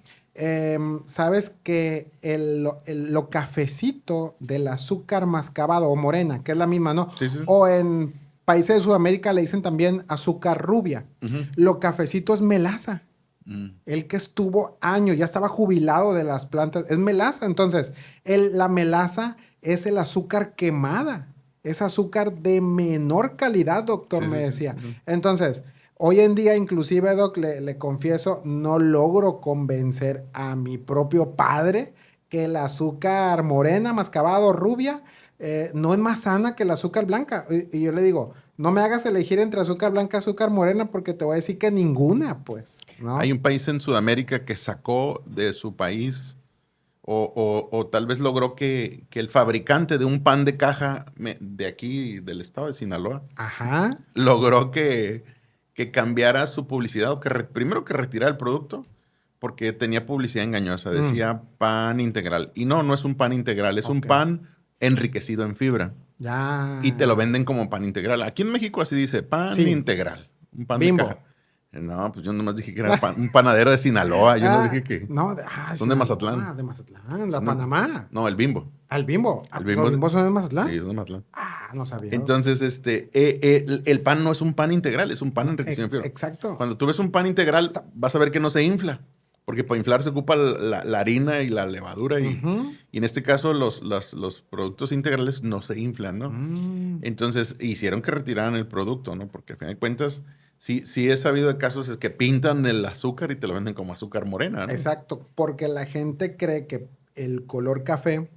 ¿sabes que lo cafecito del azúcar mascabado o morena, que es la misma, ¿no? Sí, sí. O en países de Sudamérica le dicen también azúcar rubia. Ujú. Lo cafecito es melaza. Mm. Él que estuvo años, ya estaba jubilado de las plantas, es melaza. Entonces, la melaza es el azúcar quemada. Es azúcar de menor calidad, doctor, Sí, me sí, sí, decía. sí, sí. Entonces, hoy en día, inclusive, doc, le confieso, no logro convencer a mi propio padre que el azúcar morena, mascabado, rubia, no es más sana que el azúcar blanca. Y yo le digo, no me hagas elegir entre azúcar blanca y azúcar morena porque te voy a decir que ninguna, pues, Hay ¿no? un país en Sudamérica que sacó de su país o tal vez logró que el fabricante de un pan de caja de aquí, del estado de Sinaloa, Ajá. logró que cambiara su publicidad o primero que retirara el producto, porque tenía publicidad engañosa. Decía pan integral. Y no es un pan integral, es un Ok. pan enriquecido en fibra. Y te lo Ya. venden como pan integral. Aquí en México así dice, pan Sí. integral. Un pan de caja. Bimbo. No, pues yo nomás dije que era un panadero de Sinaloa. Yo no dije que No, son de Mazatlán. Sinaloa, de Mazatlán, la Son de- Panamá. No, el Bimbo. Al Bimbo. El ¿Los Bimbo. Bimbos son de Sí, Mazatlán? son de Mazatlán. No sabía. Entonces, el pan no es un pan integral, es un pan enriquecido en fibra. Exacto. Cuando tú ves un pan integral, vas a ver que no se infla. Porque para inflar se ocupa la harina y la levadura. Ujú. Y en este caso, los productos integrales no se inflan, ¿no? Mm. Entonces, hicieron que retiraran el producto, ¿no? Porque al final de cuentas, sí he sabido de casos que pintan el azúcar y te lo venden como azúcar morena, ¿no? Exacto, porque la gente cree que el color café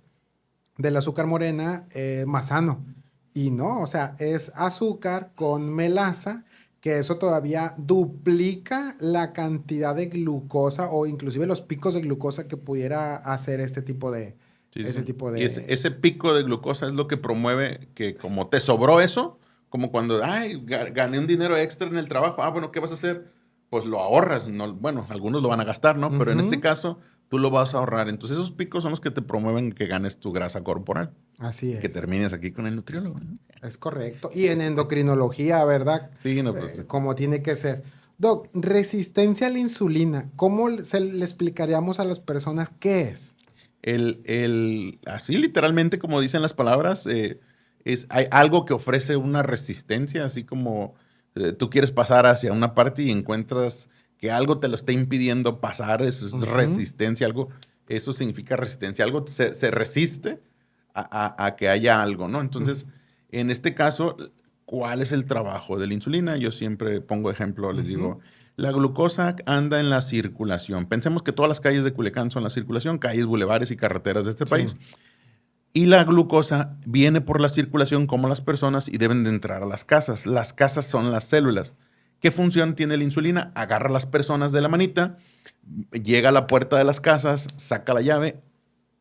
del azúcar morena es más sano. Y no, o sea, es azúcar con melaza, que eso todavía duplica la cantidad de glucosa o inclusive los picos de glucosa que pudiera hacer este tipo de... Sí, sí, Ese sí. tipo Y ese, de... ese pico de glucosa es lo que promueve que como te sobró eso, como cuando, ay, gané un dinero extra en el trabajo, bueno, ¿qué vas a hacer? Pues lo ahorras, no, bueno, algunos lo van a gastar, ¿no? Pero en este Ujú, caso, tú lo vas a ahorrar. Entonces esos picos son los que te promueven que ganes tu grasa corporal así y que es. termines aquí con el nutriólogo, ¿no? Es correcto. Y en endocrinología, ¿verdad? Sí, no, pues Como tiene que ser. Doc, resistencia a la insulina, ¿cómo se le explicaríamos a las personas qué es? así literalmente como dicen las palabras, hay algo que ofrece una resistencia, así como tú quieres pasar hacia una parte y encuentras que algo te lo está impidiendo pasar, eso es Ujú, resistencia, eso significa resistencia, algo se resiste a que haya algo, ¿no? ujú, Entonces, en este caso, ¿cuál es el trabajo de la insulina? Yo siempre pongo ejemplo, les ujú. digo, la glucosa anda en la circulación. Pensemos que todas las calles de Culiacán son la circulación, calles, bulevares y carreteras de este Sí. país. Y la glucosa viene por la circulación como las personas y deben de entrar a las casas. Las casas son las células. ¿Qué función tiene la insulina? Agarra a las personas de la manita, llega a la puerta de las casas, saca la llave,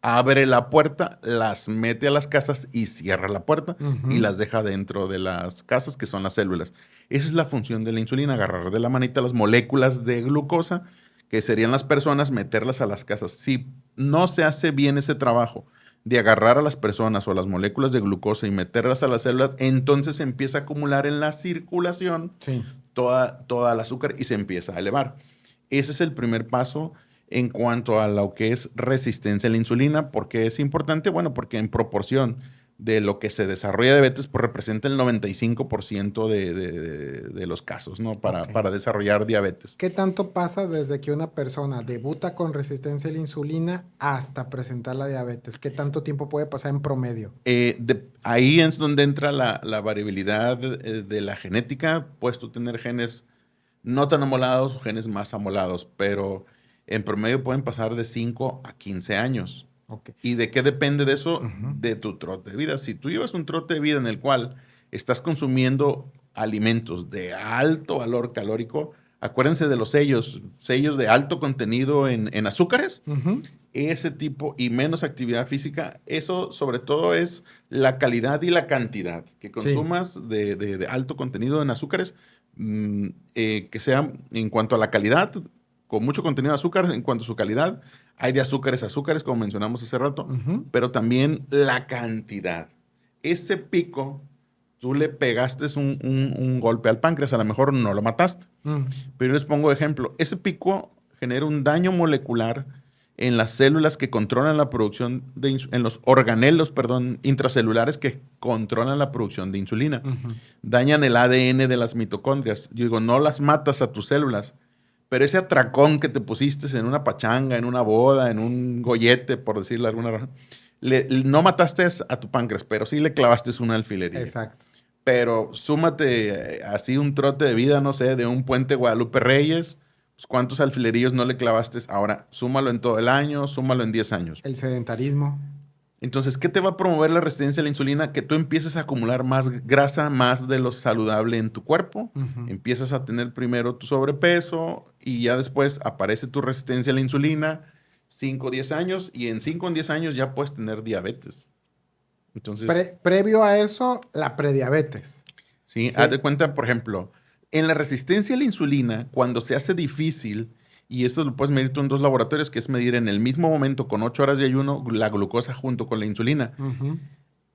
abre la puerta, las mete a las casas y cierra la puerta y Ujú, las deja dentro de las casas, que son las células. Esa es la función de la insulina, agarrar de la manita las moléculas de glucosa, que serían las personas, meterlas a las casas. Si no se hace bien ese trabajo de agarrar a las personas o las moléculas de glucosa y meterlas a las células, entonces se empieza a acumular en la circulación sí. toda el azúcar y se empieza a elevar. Ese es el primer paso en cuanto a lo que es resistencia a la insulina. ¿Por qué es importante? Bueno, porque en proporción de lo que se desarrolla diabetes, pues representa el 95% de los casos, ¿no? Ok. Para desarrollar diabetes. ¿Qué tanto pasa desde que una persona debuta con resistencia a la insulina hasta presentar la diabetes? ¿Qué tanto tiempo puede pasar en promedio? Ahí es donde entra la variabilidad de la genética. Puedes tú tener genes no tan amolados o genes más amolados, pero en promedio pueden pasar de 5 a 15 años. Ok. ¿Y de qué depende de eso? Ujú, De tu trote de vida. Si tú llevas un trote de vida en el cual estás consumiendo alimentos de alto valor calórico, acuérdense de los sellos de alto contenido en azúcares, ujú, ese tipo y menos actividad física, eso sobre todo es la calidad y la cantidad que sí. consumas de alto contenido en azúcares, que sea en cuanto a la calidad, con mucho contenido de azúcar, en cuanto a su calidad, hay de azúcares a azúcares, como mencionamos hace rato, Ujú, pero también la cantidad. Ese pico, tú le pegaste un golpe al páncreas, a lo mejor no lo mataste, mm, pero yo les pongo de ejemplo, ese pico genera un daño molecular en las células que controlan la producción en los organelos, perdón, intracelulares que controlan la producción de insulina. ujú. Dañan el ADN de las mitocondrias. Yo digo, no las matas a tus células, pero ese atracón que te pusiste en una pachanga, en una boda, en un gollete, por decirlo de alguna razón, no mataste a tu páncreas, pero sí le clavaste una alfilerilla. Exacto. Pero súmate así un trote de vida, no sé, de un puente Guadalupe Reyes, pues, ¿cuántos alfilerillos no le clavaste? Ahora, súmalo en todo el año, súmalo en 10 años. El sedentarismo. Entonces, ¿qué te va a promover la resistencia a la insulina? Que tú empieces a acumular más grasa, más de lo saludable en tu cuerpo. Ujú. Empiezas a tener primero tu sobrepeso y ya después aparece tu resistencia a la insulina, 5 o 10 años, y en 5 o 10 años ya puedes tener diabetes. Entonces, Previo a eso, la prediabetes. sí, haz Sí. de cuenta, por ejemplo, en la resistencia a la insulina, cuando se hace difícil Y esto lo puedes medir tú en 2 laboratorios, que es medir en el mismo momento, con 8 horas de ayuno, la glucosa junto con la insulina. Ujú.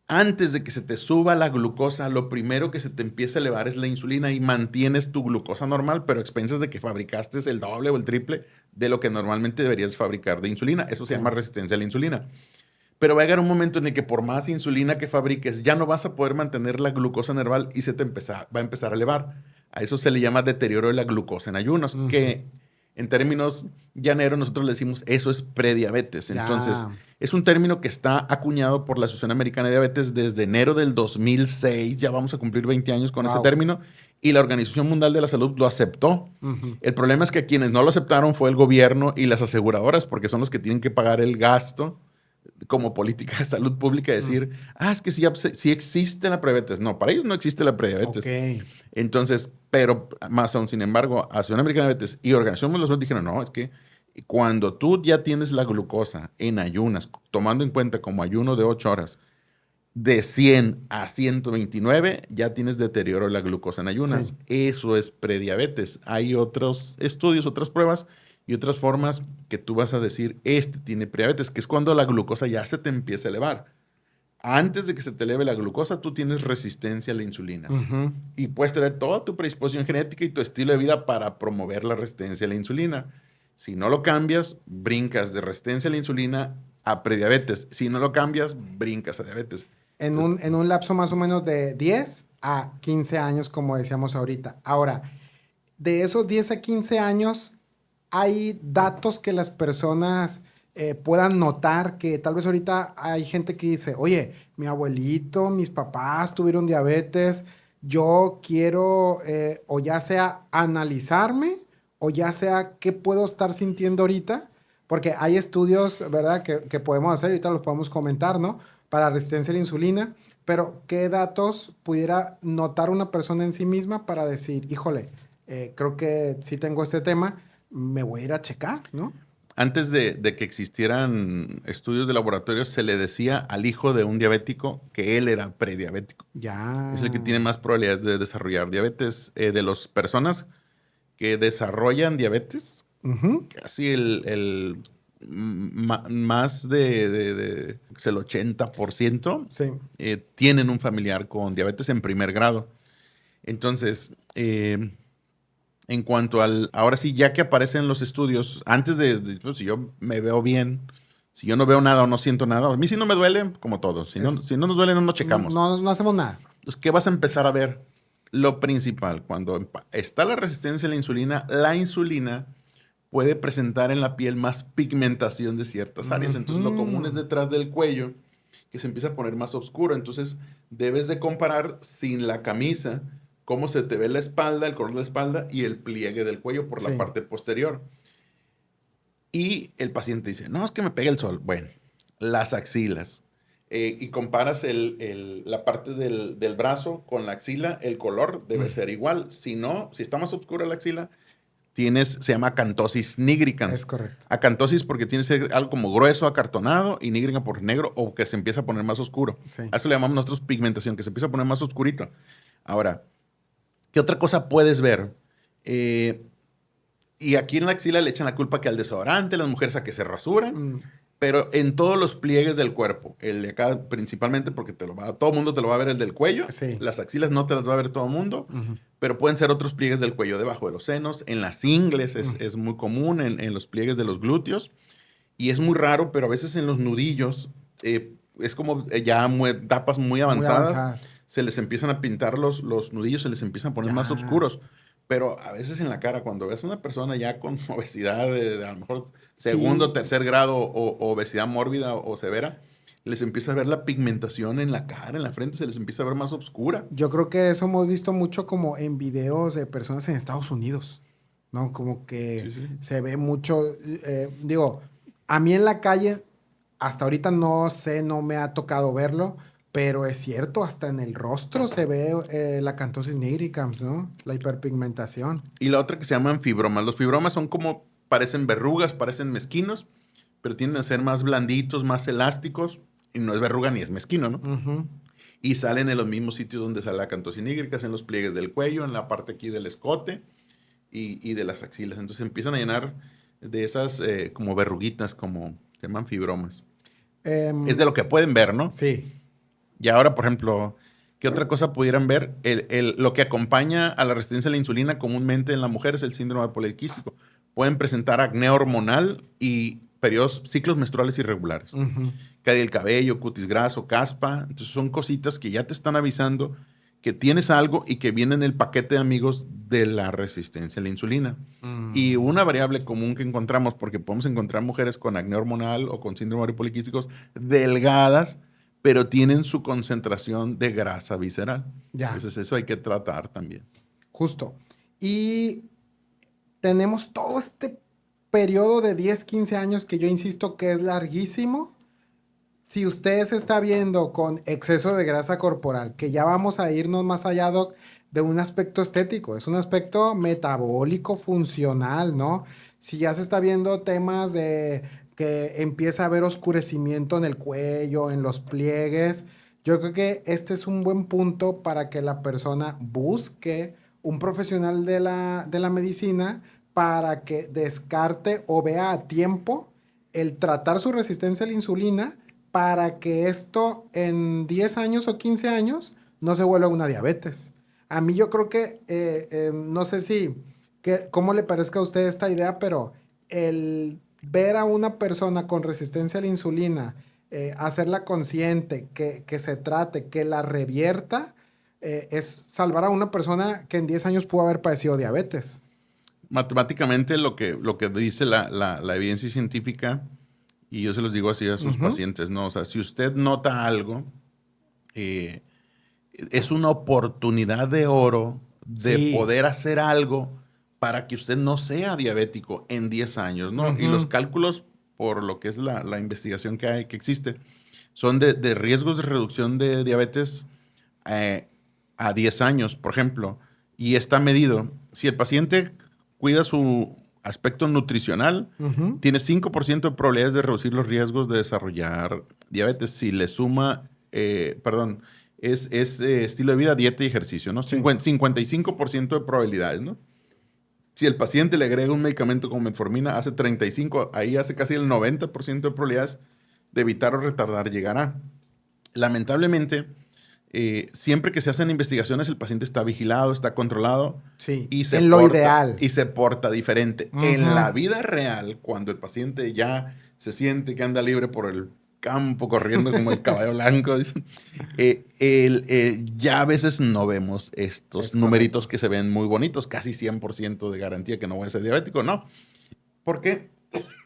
Antes de que se te suba la glucosa, lo primero que se te empieza a elevar es la insulina y mantienes tu glucosa normal, pero a expensas de que fabricaste el doble o el triple de lo que normalmente deberías fabricar de insulina. Eso se Sí. llama resistencia a la insulina. Pero va a llegar un momento en el que por más insulina que fabriques, ya no vas a poder mantener la glucosa normal y va a empezar a elevar. A eso se le llama deterioro de la glucosa en ayunos, Ujú. que en términos llaneros nosotros le decimos eso es prediabetes. Entonces, Ya. es un término que está acuñado por la Asociación Americana de Diabetes desde enero del 2006. Ya vamos a cumplir 20 años con ese Wow. término. Y la Organización Mundial de la Salud lo aceptó. El problema es que quienes no lo aceptaron fue el gobierno y las aseguradoras, porque son los que tienen que pagar el gasto como política de salud pública, decir, es que sí existe la prediabetes. No, para ellos no existe la Ok. prediabetes. Entonces, pero más aún, sin embargo, Asociación Americana de Diabetes y Organización Mundial de la Salud dijeron, no, es que cuando tú ya tienes la glucosa en ayunas, tomando en cuenta como ayuno de 8 horas, de 100 a 129, ya tienes deterioro de la glucosa en ayunas. Sí. Eso es prediabetes. Hay otros estudios, otras pruebas y otras formas que tú vas a decir, este tiene prediabetes, que es cuando la glucosa ya se te empieza a elevar. Antes de que se te eleve la glucosa, tú tienes resistencia a la insulina. Ujú. Y puedes tener toda tu predisposición genética y tu estilo de vida para promover la resistencia a la insulina. Si no lo cambias, brincas de resistencia a la insulina a prediabetes. Si no lo cambias, brincas a diabetes. En un lapso más o menos de 10 a 15 años, como decíamos ahorita. Ahora, de esos 10 a 15 años, hay datos que las personas puedan notar que tal vez ahorita hay gente que dice, oye, mi abuelito, mis papás tuvieron diabetes, yo quiero o ya sea analizarme o ya sea qué puedo estar sintiendo ahorita, porque hay estudios, ¿verdad?, que podemos hacer, ahorita los podemos comentar, ¿no? Para resistencia a la insulina, pero ¿qué datos pudiera notar una persona en sí misma para decir, híjole, creo que sí tengo este tema, me voy a ir a checar, ¿no? Antes de que existieran estudios de laboratorio, se le decía al hijo de un diabético que él era prediabético. Es el que tiene Ya. más probabilidades de desarrollar diabetes. De las personas que desarrollan diabetes, Ujú. casi más es el 80% Sí. tienen un familiar con diabetes en primer grado. Entonces, en cuanto ahora sí, ya que aparecen los estudios, antes pues, si yo me veo bien, si yo no veo nada o no siento nada, a mí si no me duele, como todos. Si no nos duele, no nos checamos. No hacemos nada. Entonces, ¿qué vas a empezar a ver? Lo principal, cuando está la resistencia a la insulina puede presentar en la piel más pigmentación de ciertas áreas. Entonces, lo común es Ujú. detrás del cuello, que se empieza a poner más oscuro. Entonces, debes de comparar sin la camisa cómo se te ve la espalda, el color de la espalda y el pliegue del cuello por la Sí. parte posterior. Y el paciente dice, no, es que me pega el sol. Bueno, las axilas. Y comparas la parte del brazo con la axila, el color debe ser igual. Si no, si está más oscura la axila, se llama acantosis Es nigricans. correcto. Acantosis porque tiene que ser algo como grueso, acartonado, y nigrican por negro o que se empieza a poner más oscuro. Sí. A eso le llamamos nosotros pigmentación, que se empieza a poner más oscurito. Ahora, ¿qué otra cosa puedes ver? Y aquí en la axila le echan la culpa que al desodorante, las mujeres a que se rasuran, Mm. pero en todos los pliegues del cuerpo, el de acá principalmente porque todo el mundo te lo va a ver el del cuello, Sí. las axilas no te las va a ver todo el mundo, Ujú. pero pueden ser otros pliegues del cuello, debajo de los senos, en las ingles Mm. es muy común, en los pliegues de los glúteos, y es muy raro, pero a veces en los nudillos, es como ya etapas muy Muy avanzadas, avanzadas. se les empiezan a pintar los nudillos, se les empiezan a poner más Ya. oscuros. Pero a veces en la cara, cuando ves a una persona ya con obesidad de a lo mejor segundo, Sí. tercer grado o obesidad mórbida o severa, les empieza a ver la pigmentación en la cara, en la frente, se les empieza a ver más oscura. Yo creo que eso hemos visto mucho como en videos de personas en Estados Unidos, ¿no? Como que Sí, sí. se ve mucho, digo, a mí en la calle, hasta ahorita no sé, no me ha tocado verlo, pero es cierto, hasta en el rostro se ve la acantosis nigricans, ¿no? La hiperpigmentación. Y la otra que se llaman fibromas. Los fibromas son como, parecen verrugas, parecen mezquinos, pero tienden a ser más blanditos, más elásticos, y no es verruga ni es mezquino, ¿no? Ujú. Y salen en los mismos sitios donde sale la acantosis nígrica, en los pliegues del cuello, en la parte aquí del escote y de las axilas. Entonces empiezan a llenar de esas como verruguitas, como se llaman fibromas. Es Em, de lo que pueden ver, ¿no? sí. Y ahora, por ejemplo, ¿qué otra cosa pudieran ver? Lo que acompaña a la resistencia a la insulina comúnmente en la mujer es el síndrome poliquístico. Pueden presentar acné hormonal y ciclos menstruales irregulares. Ujú. Caída del cabello, cutis graso, caspa. Entonces son cositas que ya te están avisando que tienes algo y que viene en el paquete de amigos de la resistencia a la insulina. Y Mm, una variable común que encontramos, porque podemos encontrar mujeres con acné hormonal o con síndrome ovario poliquísticos delgadas, pero tienen su concentración de grasa visceral. ya, Entonces eso hay que tratar también. justo. Y tenemos todo este periodo de 10, 15 años que yo insisto que es larguísimo. Si usted se está viendo con exceso de grasa corporal, que ya vamos a irnos más allá, Doc, de un aspecto estético, es un aspecto metabólico, funcional, ¿no? Si ya se está viendo temas de que empieza a haber oscurecimiento en el cuello, en los pliegues, yo creo que este es un buen punto para que la persona busque un profesional de la medicina para que descarte o vea a tiempo el tratar su resistencia a la insulina para que esto en 10 años o 15 años no se vuelva una diabetes. A mí yo creo que, no sé si, cómo le parezca a usted esta idea, pero el ver a una persona con resistencia a la insulina, hacerla consciente, que se trate, que la revierta, es salvar a una persona que en 10 años pudo haber padecido diabetes. Matemáticamente lo que dice la evidencia científica, y yo se los digo así a sus Ujú. pacientes, ¿no? O sea, si usted nota algo, eh, es una oportunidad de oro de Sí. poder hacer algo para que usted no sea diabético en 10 años, ¿no? Y los Ujú. cálculos, por lo que es la investigación que existe, son de riesgos de reducción de diabetes eh, a 10 años, por ejemplo. Y está medido. Si el paciente cuida su aspecto nutricional, Ujú. tiene 5% de probabilidades de reducir los riesgos de desarrollar diabetes. Si le suma, perdón, es estilo de vida, dieta y ejercicio, ¿no? Sí. 55% de probabilidades, ¿no? Si el paciente le agrega un medicamento como metformina, hace 35, ahí hace casi el 90% de probabilidades de evitar o retardar llegar a. Lamentablemente, siempre que se hacen investigaciones, el paciente está vigilado, está controlado Sí. y se En lo porta, ideal. y se porta diferente. En Ujú. la vida real, cuando el paciente ya se siente que anda libre por el campo, corriendo como el caballo blanco, dicen, ya a veces no vemos estos Es numeritos correcto. que se ven muy bonitos, casi 100% de garantía que no voy a ser diabético, no. ¿Por qué?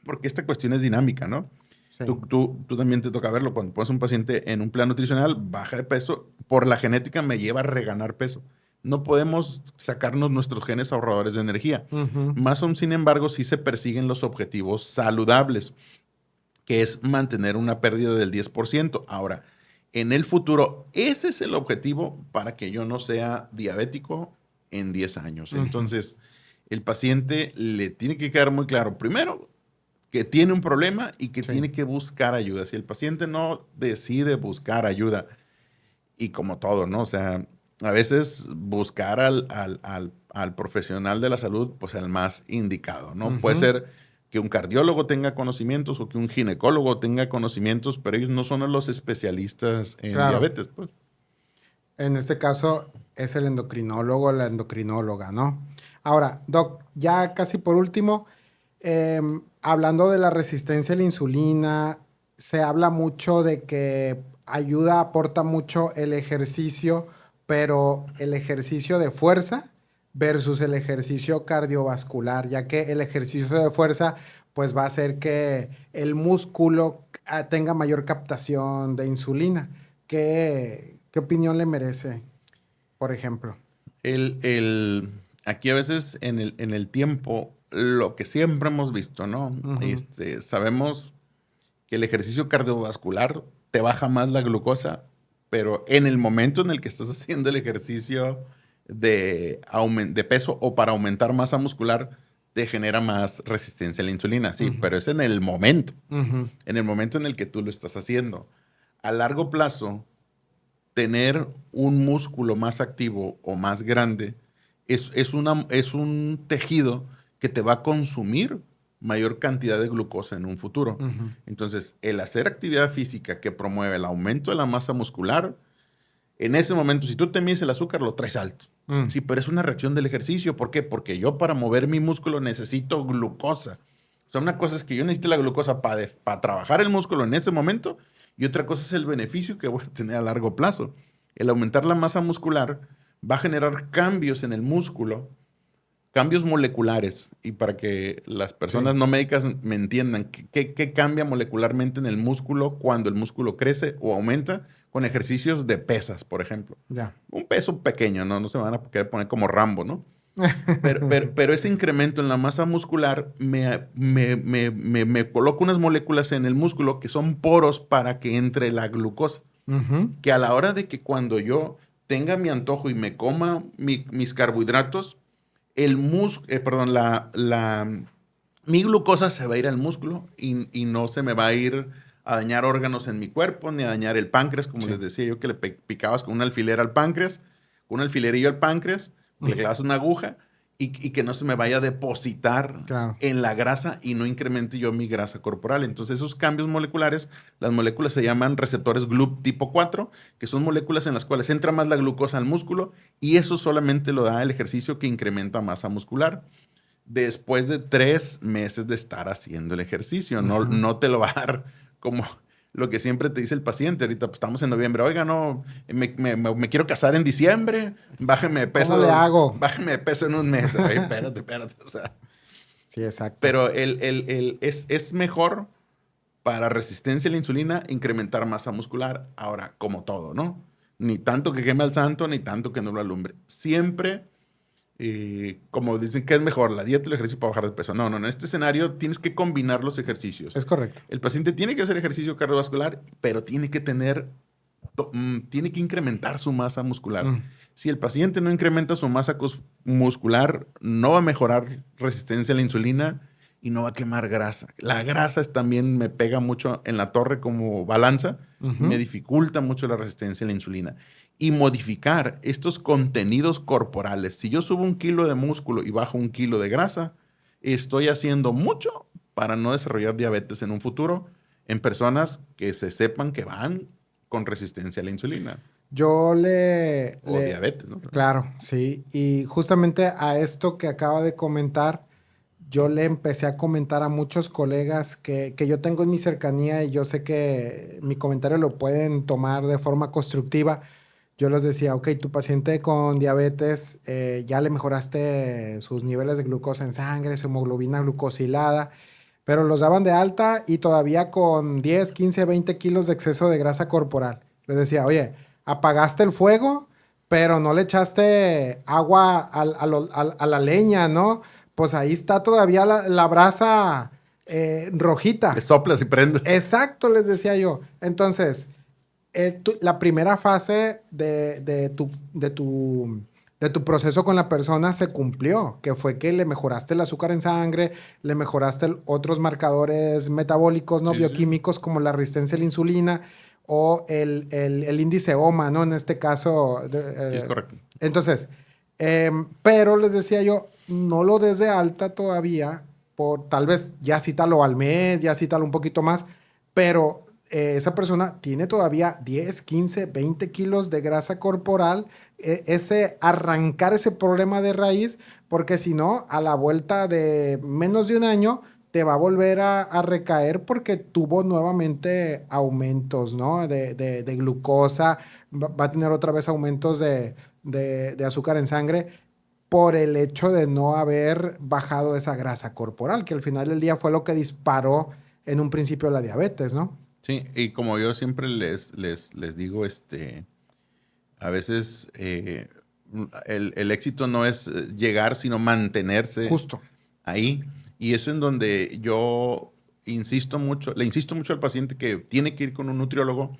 Porque esta cuestión es dinámica, ¿no? Sí. Tú también te toca verlo. Cuando pones un paciente en un plan nutricional, baja de peso, por la genética me lleva a reganar peso. No podemos sacarnos nuestros genes ahorradores de energía. Ujú. Más aún, sin embargo, sí se persiguen los objetivos saludables, que es mantener una pérdida del 10%. Ahora, en el futuro, ese es el objetivo para que yo no sea diabético en 10 años. Ujú. Entonces, el paciente le tiene que quedar muy claro, primero, que tiene un problema y que Sí. tiene que buscar ayuda. Si el paciente no decide buscar ayuda, y como todo, ¿no? O sea, a veces buscar al profesional de la salud, pues el más indicado, ¿no? Puede Ujú. ser que un cardiólogo tenga conocimientos o que un ginecólogo tenga conocimientos, pero ellos no son los especialistas en Claro. diabetes, pues. En este caso es el endocrinólogo o la endocrinóloga, ¿no? Ahora, Doc, ya casi por último, hablando de la resistencia a la insulina, se habla mucho de que ayuda, aporta mucho el ejercicio, pero el ejercicio de fuerza versus el ejercicio cardiovascular, ya que el ejercicio de fuerza pues va a hacer que el músculo tenga mayor captación de insulina. ¿Qué opinión le merece, por ejemplo? Aquí a veces en el tiempo, lo que siempre hemos visto, ¿no? Ujú. Sabemos que el ejercicio cardiovascular te baja más la glucosa, pero en el momento en el que estás haciendo el ejercicio de peso o para aumentar masa muscular, te genera más resistencia a la insulina, sí, Ujú. pero es Ujú. en el momento en el que tú lo estás haciendo. A largo plazo, tener un músculo más activo o más grande es un tejido que te va a consumir mayor cantidad de glucosa en un futuro. Ujú. Entonces, el hacer actividad física que promueve el aumento de la masa muscular, en ese momento, si tú te mides el azúcar, lo traes alto. Mm. Sí, pero es una reacción del ejercicio. ¿Por qué? Porque yo para mover mi músculo necesito glucosa. O sea, una cosa es que yo necesite la glucosa para trabajar el músculo en ese momento y otra cosa es el beneficio que voy a tener a largo plazo. El aumentar la masa muscular va a generar cambios en el músculo, cambios moleculares. Y para que las personas Sí, no médicas me entiendan, ¿qué cambia molecularmente en el músculo cuando el músculo crece o aumenta? Con ejercicios de pesas, por ejemplo. ya. Un peso pequeño, ¿no? No se van a querer poner como Rambo, ¿no? Pero ese incremento en la masa muscular me coloca unas moléculas en el músculo que son poros para que entre la glucosa. Ujú. Que a la hora de que cuando yo tenga mi antojo y me coma mis carbohidratos, perdón, mi glucosa se va a ir al músculo y no se me va a ir a dañar órganos en mi cuerpo, ni a dañar el páncreas, como Sí. les decía yo, que le picabas con un alfiler al páncreas, con un alfilerillo al páncreas, le Ujú. clavas una aguja y que no se me vaya a depositar Claro. en la grasa y no incremente yo mi grasa corporal. Entonces esos cambios moleculares, las moléculas se llaman receptores GLUT tipo 4, que son moléculas en las cuales entra más la glucosa al músculo y eso solamente lo da el ejercicio que incrementa masa muscular después de 3 meses de estar haciendo el ejercicio. No, Ujú. no te lo va a dar como lo que siempre te dice el paciente. Ahorita pues, estamos en noviembre. Oiga, no, me quiero casar en diciembre. ¿Cómo le hago? Bájeme de peso en un mes. Oye, espérate. O sea, Sí, exacto. pero es mejor para resistencia a la insulina incrementar masa muscular. Ahora, como todo, ¿no? Ni tanto que queme al santo, ni tanto que no lo alumbre. Siempre como dicen, ¿qué es mejor? ¿La dieta o el ejercicio para bajar de peso? No. En este escenario tienes que combinar los ejercicios. Es correcto. El paciente tiene que hacer ejercicio cardiovascular, pero tiene que incrementar su masa muscular. Mm. Si el paciente no incrementa su masa muscular, no va a mejorar resistencia a la insulina y no va a quemar grasa. La grasa también me pega mucho en la torre como balanza y me Ujú. dificulta mucho la resistencia a la insulina. Y modificar estos contenidos corporales. Si yo subo 1 kilo de músculo y bajo 1 kilo de grasa, estoy haciendo mucho para no desarrollar diabetes en un futuro en personas que se sepan que van con resistencia a la insulina Yo o diabetes, ¿no? claro, sí. Y justamente a esto que acaba de comentar, yo le empecé a comentar a muchos colegas que yo tengo en mi cercanía y yo sé que mi comentario lo pueden tomar de forma constructiva. Yo les decía, ok, tu paciente con diabetes, ya le mejoraste sus niveles de glucosa en sangre, su hemoglobina glucosilada, pero los daban de alta y todavía con 10, 15, 20 kilos de exceso de grasa corporal. Les decía, oye, apagaste el fuego, pero no le echaste agua a la leña, ¿no? Pues ahí está todavía la brasa Le rojita. soplas y prendes. Exacto, les decía yo. Entonces, la primera fase de tu proceso con la persona se cumplió, que fue que le mejoraste el azúcar en sangre, le mejoraste otros marcadores metabólicos, no Sí, sí. bioquímicos, como la resistencia a la insulina o el índice OMA, ¿no? En este caso. Sí, es correcto. Entonces, pero les decía yo, no lo des de alta todavía, tal vez ya cítalo al mes, ya cítalo un poquito más, pero esa persona tiene todavía 10, 15, 20 kilos de grasa corporal, arrancar ese problema de raíz, porque si no, a la vuelta de menos de un año, te va a volver a recaer porque tuvo nuevamente aumentos, ¿no? De glucosa, va a tener otra vez aumentos de azúcar en sangre por el hecho de no haber bajado esa grasa corporal, que al final del día fue lo que disparó en un principio la diabetes, ¿no? Sí, y como yo siempre les digo, a veces el éxito no es llegar, sino mantenerse Justo. ahí. Y eso en donde yo le insisto mucho al paciente que tiene que ir con un nutriólogo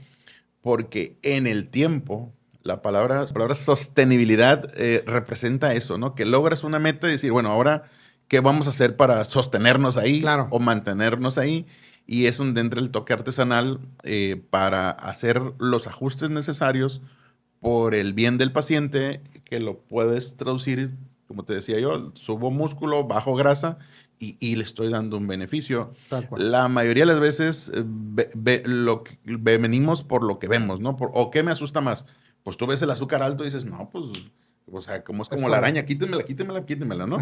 porque en el tiempo, la palabra sostenibilidad representa eso, ¿no? Que logras una meta y decir, bueno, ahora, ¿qué vamos a hacer para sostenernos ahí Claro. o mantenernos ahí? Y es donde entra el toque artesanal para hacer los ajustes necesarios por el bien del paciente, que lo puedes traducir, como te decía yo, subo músculo, bajo grasa, y le estoy dando un beneficio. Tal cual. La mayoría de las veces venimos por lo que vemos, ¿no? ¿O qué me asusta más? Pues tú ves el azúcar alto y dices, no, pues, o sea, como es Es como la araña, correcto. quítemela, ¿no?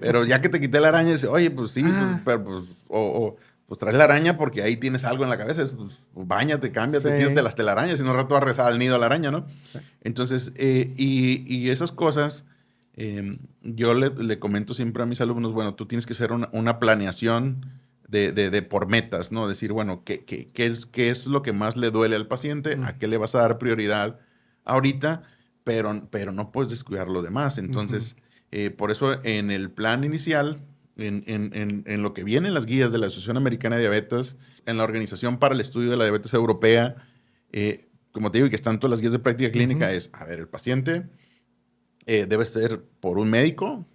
Pero ya que te quité la araña, dices, oye, pues sí, pues, Ah, pero, pues, pues traes la araña porque ahí tienes algo en la cabeza, pues, báñate, cámbiate, quítate sí, las telarañas, si no, al rato va a rezar al nido a la araña, ¿no? sí. Entonces, y esas cosas, yo le comento siempre a mis alumnos, bueno, tú tienes que hacer una planeación de por metas, ¿no? Decir, bueno, qué es lo que más le duele al paciente? Mm, ¿A qué le vas a dar prioridad ahorita? Pero no puedes descuidar lo demás. ujú, Entonces, por eso en el plan inicial, en lo que viene en las guías de la Asociación Americana de Diabetes, en la Organización para el Estudio de la Diabetes Europea, como te digo, y que están todas las guías de práctica ujú, clínica, es, a ver, el paciente debe ser por un médico,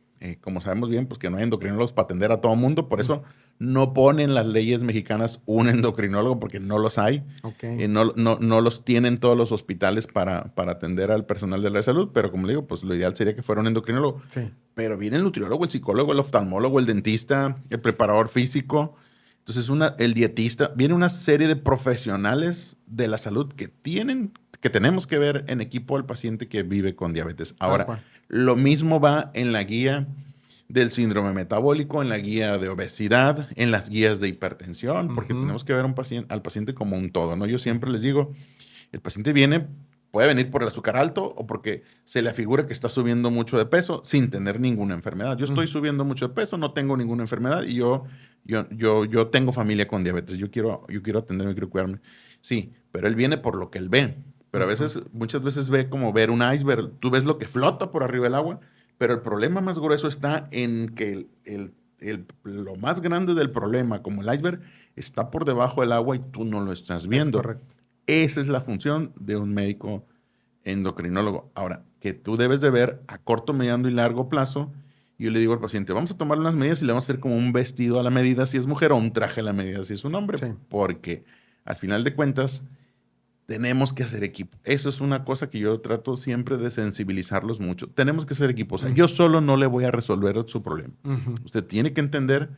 como sabemos bien, pues que no hay endocrinólogos para atender a todo mundo, por mm, eso no ponen las leyes mexicanas un endocrinólogo, porque no los hay, ok, no los tienen todos los hospitales para atender al personal de la salud, pero como le digo, pues lo ideal sería que fuera un endocrinólogo. sí. Pero viene el nutriólogo, el psicólogo, el oftalmólogo, el dentista, el preparador físico. Entonces, el dietista, viene una serie de profesionales de la salud que tenemos que ver en equipo al paciente que vive con diabetes. Tal Ahora, cual. lo mismo va en la guía del síndrome metabólico, en la guía de obesidad, en las guías de hipertensión, porque Ujú, tenemos que ver al paciente como un todo, ¿no? Yo sí. siempre les digo, el paciente puede venir por el azúcar alto o porque se le afigura que está subiendo mucho de peso sin tener ninguna enfermedad. Yo estoy Mm, subiendo mucho de peso, no tengo ninguna enfermedad y yo tengo familia con diabetes. Yo quiero atenderme, quiero cuidarme. Sí, pero él viene por lo que él ve. Pero ujú, muchas veces ve como ver un iceberg. Tú ves lo que flota por arriba del agua, pero el problema más grueso está en que lo más grande del problema, como el iceberg, está por debajo del agua y tú no lo estás es viendo. correcto. Esa es la función de un médico endocrinólogo. Ahora, que tú debes de ver a corto, mediano y largo plazo. Y yo le digo al paciente, vamos a tomar unas medidas y le vamos a hacer como un vestido a la medida si es mujer o un traje a la medida si es un hombre. Sí. Porque al final de cuentas, tenemos que hacer equipo. Eso es una cosa que yo trato siempre de sensibilizarlos mucho. Tenemos que hacer equipo. O sea, yo Ujú, solo no le voy a resolver su problema. ujú, Usted tiene que entender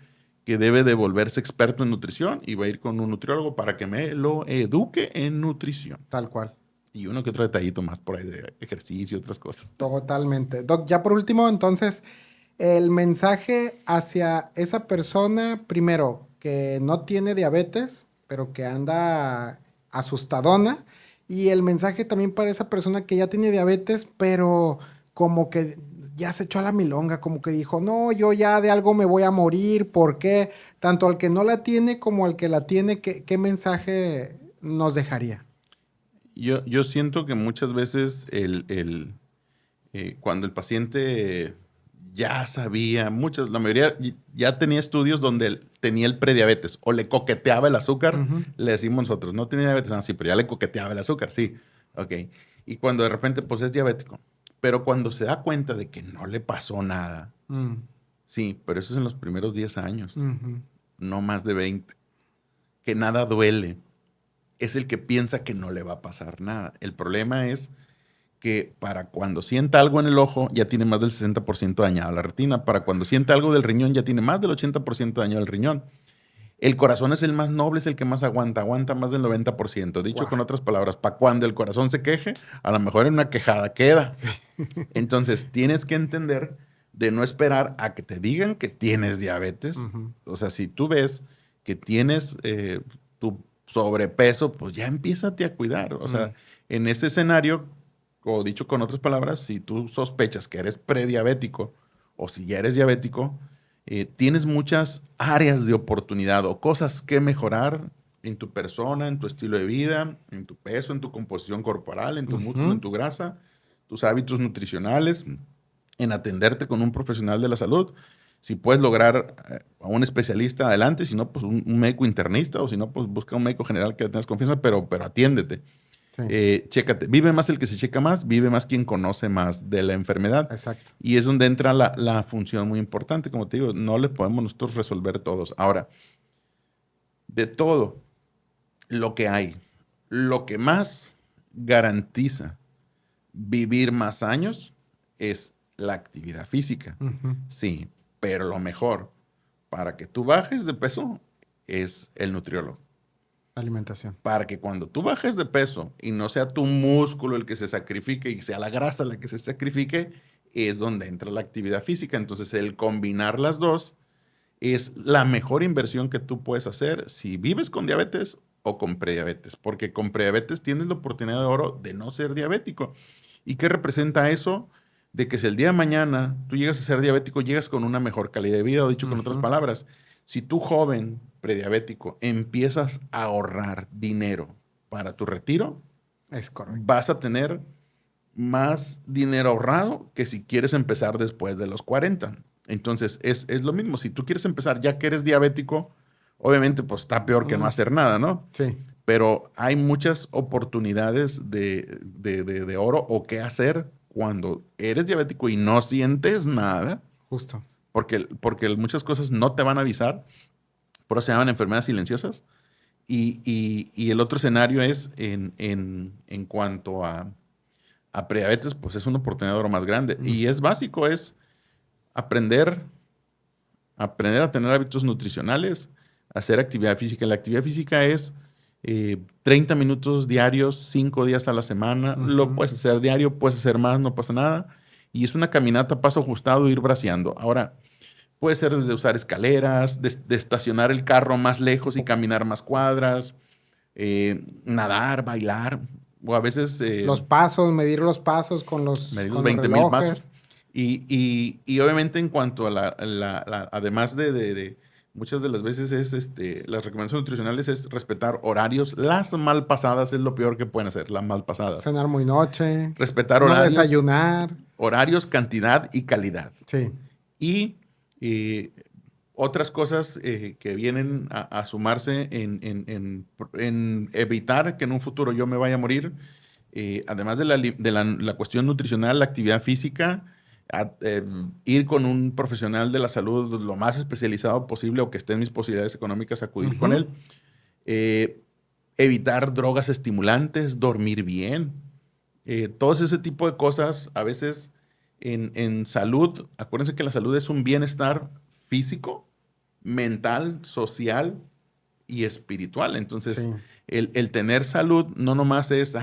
que debe de volverse experto en nutrición y va a ir con un nutriólogo para que me lo eduque en nutrición. tal cual. Y uno que otro detallito más por ahí de ejercicio y otras cosas. Totalmente. Doc, ya por último, entonces, el mensaje hacia esa persona, primero, que no tiene diabetes, pero que anda asustadona. Y el mensaje también para esa persona que ya tiene diabetes, pero como que ya se echó a la milonga, como que dijo, no, yo ya de algo me voy a morir. ¿Por qué? Tanto al que no la tiene como al que la tiene, ¿qué mensaje nos dejaría? Yo siento que muchas veces cuando el paciente ya sabía, la mayoría ya tenía estudios donde él tenía el prediabetes o le coqueteaba el azúcar, Ujú, le decimos nosotros, no tenía diabetes, no, sí, pero ya le coqueteaba el azúcar, sí, ok. Y cuando de repente pues es diabético, pero cuando se da cuenta de que no le pasó nada, mm, sí, pero eso es en los primeros 10 años, ujú, no más de 20, que nada duele, es el que piensa que no le va a pasar nada. El problema es que para cuando sienta algo en el ojo ya tiene más del 60% dañado la retina. Para cuando sienta algo del riñón ya tiene más del 80% dañado el riñón. El corazón es el más noble, es el que más aguanta más del 90%. Dicho guau, con otras palabras, para cuando el corazón se queje, a lo mejor en una quejada queda. sí. Entonces tienes que entender de no esperar a que te digan que tienes diabetes. Ujú, O sea, si tú ves que tienes tu sobrepeso, pues ya empiézate a cuidar. O mm, sea, en ese escenario, o dicho con otras palabras, si tú sospechas que eres prediabético o si ya eres diabético, tienes muchas áreas de oportunidad o cosas que mejorar en tu persona, en tu estilo de vida, en tu peso, en tu composición corporal, en tu músculo, en ujú, tu grasa, tus hábitos nutricionales, en atenderte con un profesional de la salud. Si puedes lograr a un especialista, adelante. Si no, pues un médico internista, o si no, pues busca un médico general que tengas confianza, pero atiéndete. sí, Chécate. Vive más el que se checa más, vive más quien conoce más de la enfermedad. exacto. Y es donde entra la función muy importante. Como te digo, no le podemos nosotros resolver todos. Ahora, de todo lo que hay, lo que más garantiza vivir más años es la actividad física. Ujú, Sí, pero lo mejor, para que tú bajes de peso es el nutriólogo. Alimentación. Para que cuando tú bajes de peso y no sea tu músculo el que se sacrifique y sea la grasa la que se sacrifique, es donde entra la actividad física. Entonces, el combinar las dos es la mejor inversión que tú puedes hacer si vives con diabetes o con prediabetes, porque con prediabetes tienes la oportunidad de oro de no ser diabético. ¿Y qué representa eso? De que si el día de mañana tú llegas a ser diabético, llegas con una mejor calidad de vida, o dicho con otras palabras, si tú joven prediabético empiezas a ahorrar dinero para tu retiro, Es correcto. vas a tener más dinero ahorrado que si quieres empezar después de los 40. Entonces, es lo mismo. Si tú quieres empezar ya que eres diabético, obviamente pues está peor que no hacer nada, ¿no? Sí. Pero hay muchas oportunidades de oro o qué hacer cuando eres diabético y no sientes nada. Justo. Porque muchas cosas no te van a avisar. Por eso se llaman enfermedades silenciosas. Y el otro escenario es en cuanto a prediabetes, pues es una oportunidad de oro más grande. Y es básico, es aprender a tener hábitos nutricionales, hacer actividad física. La actividad física es 30 minutos diarios, 5 días a la semana. Lo puedes hacer diario, puedes hacer más, no pasa nada. Y es una caminata a paso ajustado, ir braceando. Ahora, puede ser desde usar escaleras, de estacionar el carro más lejos y caminar más cuadras, nadar, bailar, o a veces... los pasos, medir los pasos con los, medir los con los 20,000 pasos. relojes. Y obviamente en cuanto a además de muchas de las veces es las recomendaciones nutricionales es respetar horarios. Las malpasadas es lo peor que pueden hacer, las malpasadas. Cenar muy noche. Respetar No horarios. desayunar. Horarios, cantidad y calidad. Sí. Y otras cosas que vienen a sumarse en evitar que en un futuro yo me vaya a morir, además de la cuestión nutricional, la actividad física, ir con un profesional de la salud lo más especializado posible o que esté en mis posibilidades económicas, acudir con él. Evitar drogas estimulantes, dormir bien. Todo ese tipo de cosas, a veces en salud, acuérdense que la salud es un bienestar físico, mental, social y espiritual. Entonces, Sí. el tener salud no nomás es,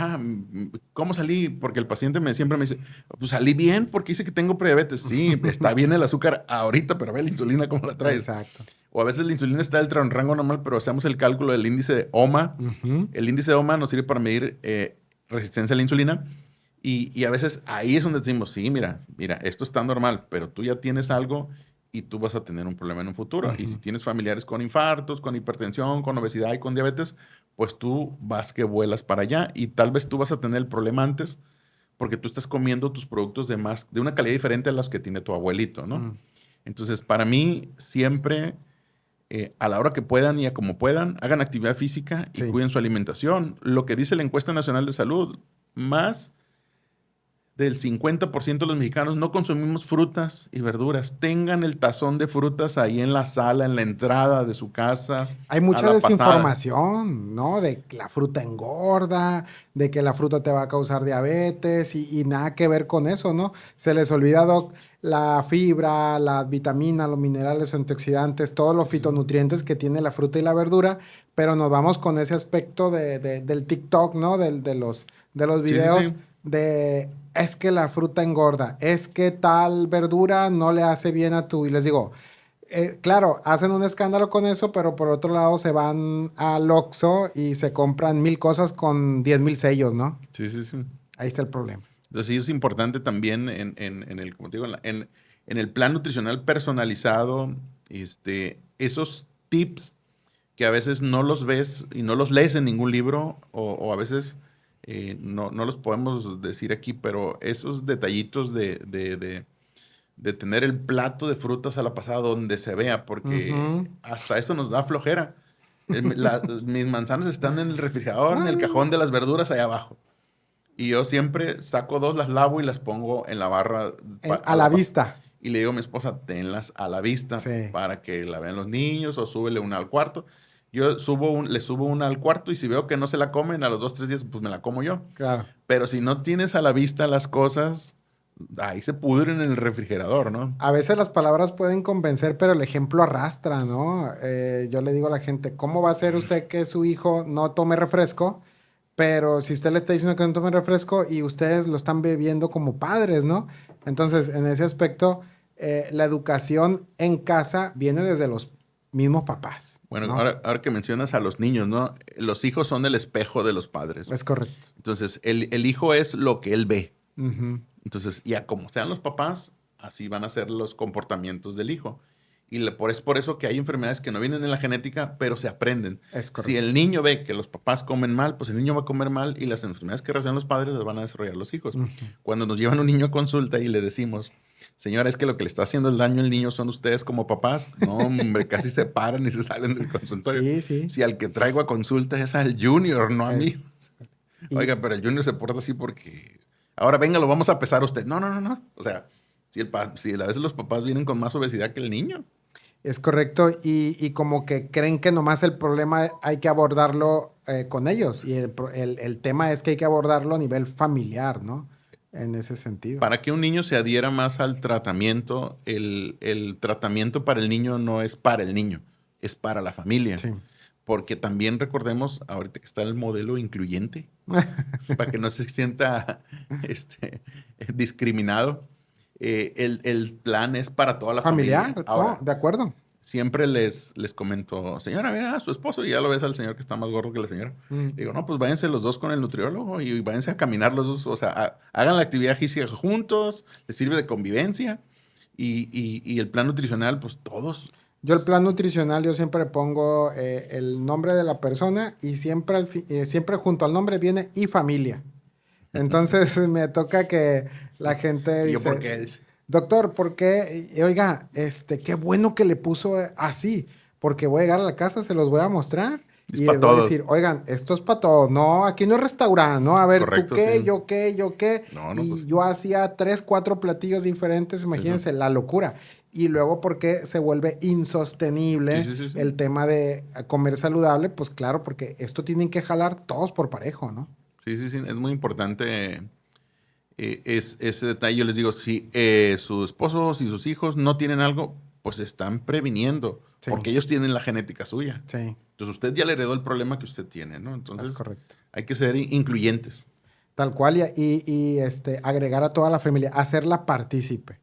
¿cómo salí? Porque el paciente siempre me dice, pues salí bien porque dice que tengo prediabetes. Sí, está bien el azúcar ahorita, pero ve la insulina cómo la traes. Exacto. O a veces la insulina está dentro de un rango normal, pero hacemos el cálculo del índice de OMA. El índice de OMA nos sirve para medir resistencia a la insulina. Y a veces ahí es donde decimos, sí, mira, esto está normal, pero tú ya tienes algo y tú vas a tener un problema en un futuro. Y si tienes familiares con infartos, con hipertensión, con obesidad y con diabetes, pues tú vas que vuelas para allá y tal vez tú vas a tener el problema antes porque tú estás comiendo tus productos de una calidad diferente a las que tiene tu abuelito, ¿no? Entonces, para mí, siempre, a la hora que puedan y a como puedan, hagan actividad física y cuiden su alimentación. Lo que dice la Encuesta Nacional de Salud, más del 50% de los mexicanos no consumimos frutas y verduras. Tengan el tazón de frutas ahí en la sala, en la entrada de su casa. Hay mucha desinformación, ¿no? De que la fruta engorda, de que la fruta te va a causar diabetes y nada que ver con eso, ¿no? Se les olvida, Doc, la fibra, las vitaminas, los minerales, antioxidantes, todos los fitonutrientes que tiene la fruta y la verdura, pero nos vamos con ese aspecto del TikTok, ¿no? De los videos de... Es que la fruta engorda, es que tal verdura no le hace bien a tu... Y les digo, claro, hacen un escándalo con eso, pero por otro lado se van al Oxxo y se compran 1000 cosas con 10,000 sellos, ¿no? Sí. Ahí está el problema. Entonces sí es importante también como te digo, en el plan nutricional personalizado, esos tips que a veces no los ves y no los lees en ningún libro o a veces... no los podemos decir aquí, pero esos detallitos de tener el plato de frutas a la pasada donde se vea, porque hasta eso nos da flojera. Mis manzanas están en el refrigerador, en el cajón de las verduras allá abajo. Y yo siempre saco 2, las lavo y las pongo en la barra. A la vista. Y le digo a mi esposa, tenlas a la vista para que la vean los niños o súbele una al cuarto. Yo le subo una al cuarto y si veo que no se la comen a los 2, 3 días, pues me la como yo. Claro. Pero si no tienes a la vista las cosas, ahí se pudren en el refrigerador, ¿no? A veces las palabras pueden convencer, pero el ejemplo arrastra, ¿no? Yo le digo a la gente, ¿cómo va a ser usted que su hijo no tome refresco? Pero si usted le está diciendo que no tome refresco y ustedes lo están bebiendo como padres, ¿no? Entonces, en ese aspecto, la educación en casa viene desde los mismos papás, Bueno, ¿no? ahora que mencionas a los niños, ¿no? Los hijos son el espejo de los padres. Es correcto. Entonces, el hijo es lo que él ve. Ujú. Entonces, ya como sean los papás, así van a ser los comportamientos del hijo. Y es por eso que hay enfermedades que no vienen en la genética, pero se aprenden. Es Si correcto. el niño ve que los papás comen mal, pues el niño va a comer mal y las enfermedades que desarrollan los padres las van a desarrollar los hijos. Ujú. Cuando nos llevan un niño a consulta y le decimos, señora, es que lo que le está haciendo el daño al niño son ustedes como papás, no, hombre, casi se paran y se salen del consultorio. Sí, sí. Si al que traigo a consulta es al junior, no a Es- mí. y Oiga, pero el Junior se porta así porque ahora venga, lo vamos a pesar a usted. No, no, no, no. O sea, si a veces los papás vienen con más obesidad que el niño. es correcto. Y como que creen que nomás el problema hay que abordarlo con ellos. Y el tema es que hay que abordarlo a nivel familiar, ¿no? En ese sentido. Para que un niño se adhiera más al tratamiento, el tratamiento para el niño no es para el niño, es para la familia. Sí. Porque también recordemos, ahorita que está el modelo incluyente, para que no se sienta discriminado, el plan es para toda la Familiar, familia. no, Ahora, de acuerdo. siempre les comento, señora, mira a su esposo, y ya lo ves al señor que está más gordo que la señora. Mm. Le digo, no, pues váyanse los dos con el nutriólogo y váyanse a caminar los dos, o sea, hagan la actividad física juntos, les sirve de convivencia, y el plan nutricional, pues todos. Yo el plan nutricional, yo siempre pongo el nombre de la persona y siempre, siempre junto al nombre viene y familia. Entonces me toca que la gente Y yo, ¿por dice, qué? doctor, ¿por qué? Oiga, qué bueno que le puso así, porque voy a llegar a la casa, se los voy a mostrar Es y para les voy a todos. decir, oigan, esto es para todos, no, aquí no es restaurante, ¿no? A ver, tú Correcto, sí. qué, yo qué, yo qué. No, no, pues Y yo hacía 3, 4 platillos diferentes, sí, sí. imagínense la locura. Y luego porque se vuelve Sí, insostenible sí, sí, sí. el tema de comer saludable, pues claro, porque esto tienen que jalar todos por parejo, ¿no? Sí, sí, sí. Es muy importante ese detalle. Yo les digo, si su esposo, si sus hijos no tienen algo, pues están previniendo, Sí, porque ellos tienen la genética suya. sí, Entonces usted ya le heredó el problema que usted tiene, ¿no? es Entonces correcto. hay que ser incluyentes. Tal cual, agregar a toda la familia, hacerla partícipe.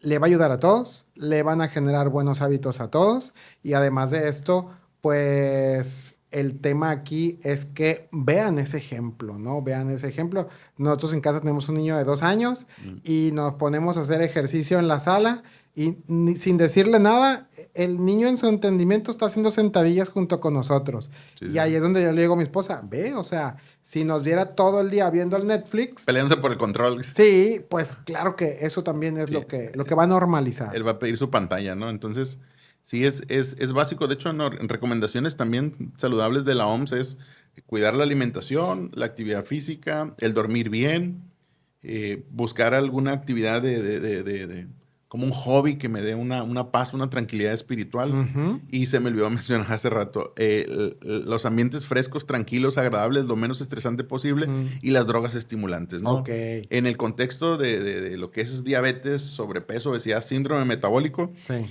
Le va a ayudar a todos, le van a generar buenos hábitos a todos y además de esto, pues el tema aquí es que vean ese ejemplo, ¿no? Vean ese ejemplo. Nosotros en casa tenemos un niño de 2 años Mm. y nos ponemos a hacer ejercicio en la sala y sin decirle nada, el niño en su entendimiento está haciendo sentadillas junto con nosotros. Sí, Y sí, ahí sí. es donde yo le digo a mi esposa, ve, o sea, si nos viera todo el día viendo el Netflix, Peleándose por el control. sí, pues claro que eso también es Sí. lo que va a normalizar. Él va a pedir su pantalla, ¿no? Entonces, sí, es básico. De hecho, en recomendaciones también saludables de la OMS es cuidar la alimentación, la actividad física, el dormir bien, buscar alguna actividad como un hobby que me dé una paz, una tranquilidad espiritual. Ujú. Y se me olvidó mencionar hace rato, los ambientes frescos, tranquilos, agradables, lo menos estresante posible, Mm. y las drogas estimulantes, ¿no? Ok, En el contexto de lo que es diabetes, sobrepeso, obesidad, síndrome metabólico, sí.